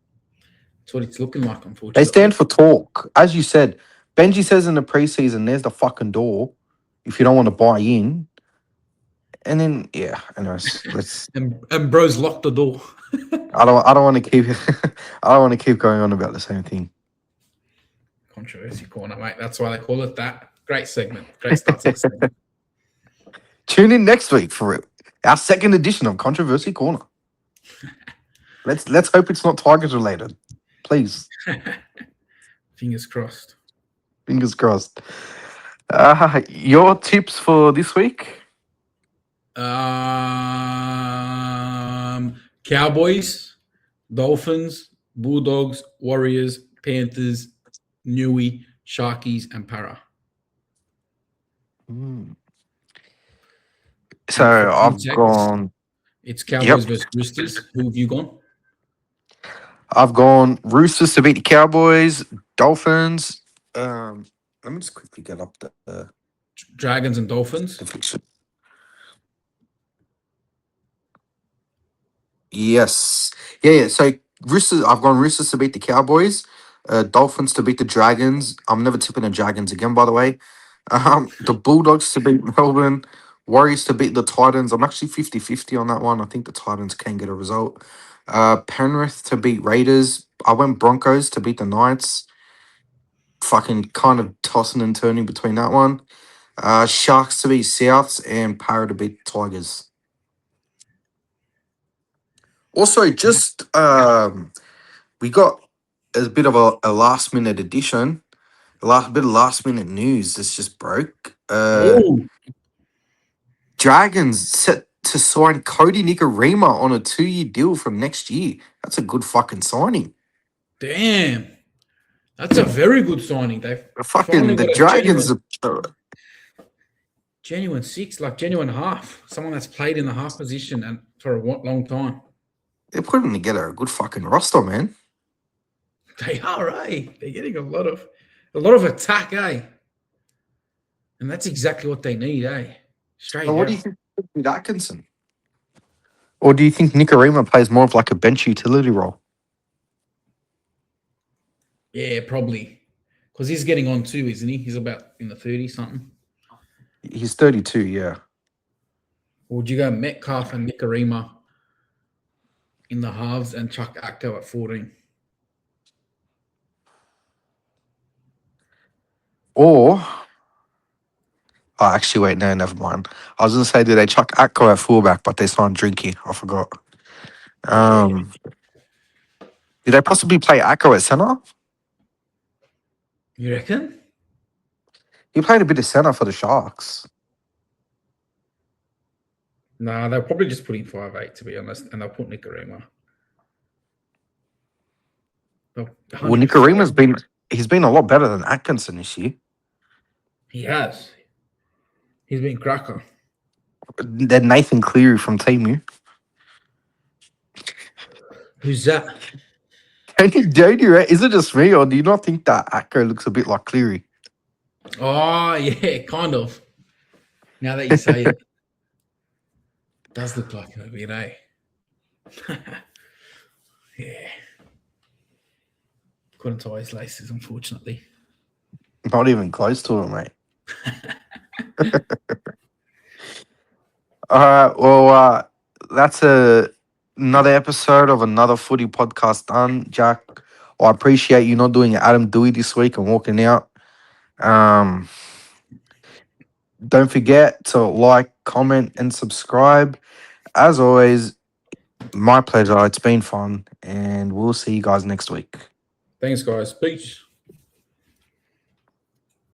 that's what it's looking like, They stand unfortunately. for talk. As you said, Benji says in the preseason, there's the fucking door if you don't want to buy in. And then, yeah, anyways, let's. And bros locked the door. I don't want to keep. I don't want to keep going on about the same thing. Controversy corner, mate. That's why they call it that. Great segment. Great start to the segment. Tune in next week for our second edition of Controversy Corner. Let's hope it's not Tigers related, please. Fingers crossed. Fingers crossed. Your tips for this week? Cowboys, Dolphins, Bulldogs, Warriors, Panthers, Newey, Sharkies, and Para. So I've gone. It's Cowboys versus Roosters. Who have you gone? I've gone Roosters to beat the Cowboys, Dolphins. Let me just quickly get up the Dragons and Dolphins. fiction. Yes. Yeah. So Roosters, I've gone Roosters to beat the Cowboys, Dolphins to beat the Dragons. I'm never tipping the Dragons again, by the way. The Bulldogs to beat Melbourne, Warriors to beat the Titans. I'm actually 50-50 on that one. I think the Titans can get a result. Penrith to beat Raiders. I went Broncos to beat the Knights. Fucking kind of tossing and turning between that one. Sharks to beat Souths and Para to beat Tigers. Also, just we got a bit of a last minute addition, bit of last minute news that's just broke. Dragons set to sign Cody Nikorima on a 2-year deal from next year. That's a good fucking signing. Damn. That's a very good signing. They've Fucking the Dragons genuine six, like genuine half. Someone that's played in the half position and for a long time. they're putting together a good fucking roster, man. They are, eh? They're getting a lot of attack, eh? And that's exactly what they need, eh? Straight. What do you think with Atkinson? Or do you think Nikorima plays more of like a bench utility role? Yeah, probably. Because he's getting on too, isn't he? He's about in the 30s something. He's 32, yeah. Or would you go Metcalf and Nikorima in the halves and chuck Acto at 14? Or Oh, actually, wait, no, never mind. I was going to say, did they chuck Atco at fullback, but they signed Drinky? I forgot. Yeah. Did they possibly play Atco at centre? You reckon? He played a bit of centre for the Sharks. Nah, they'll probably just put in 5'8", to be honest, and they'll put Nicarima. Well, Nicarima's he's been a lot better than Atkinson this year. He has. He's been cracker. Then Nathan Cleary from Timu. Who's that? Don't you, is it just me, or do you not think that Atco looks a bit like Cleary? Oh, yeah, kind of. Now that you say it. Does look like him a bit, eh? Yeah. Couldn't tie his laces, unfortunately. Not even close to it, mate. All right, well, that's another episode of another footy podcast done, Jack. I appreciate you not doing Adam Doueihi this week and walking out. Don't forget to like, comment, and subscribe. As always, my pleasure. It's been fun, and we'll see you guys next week. Thanks, guys. Peace.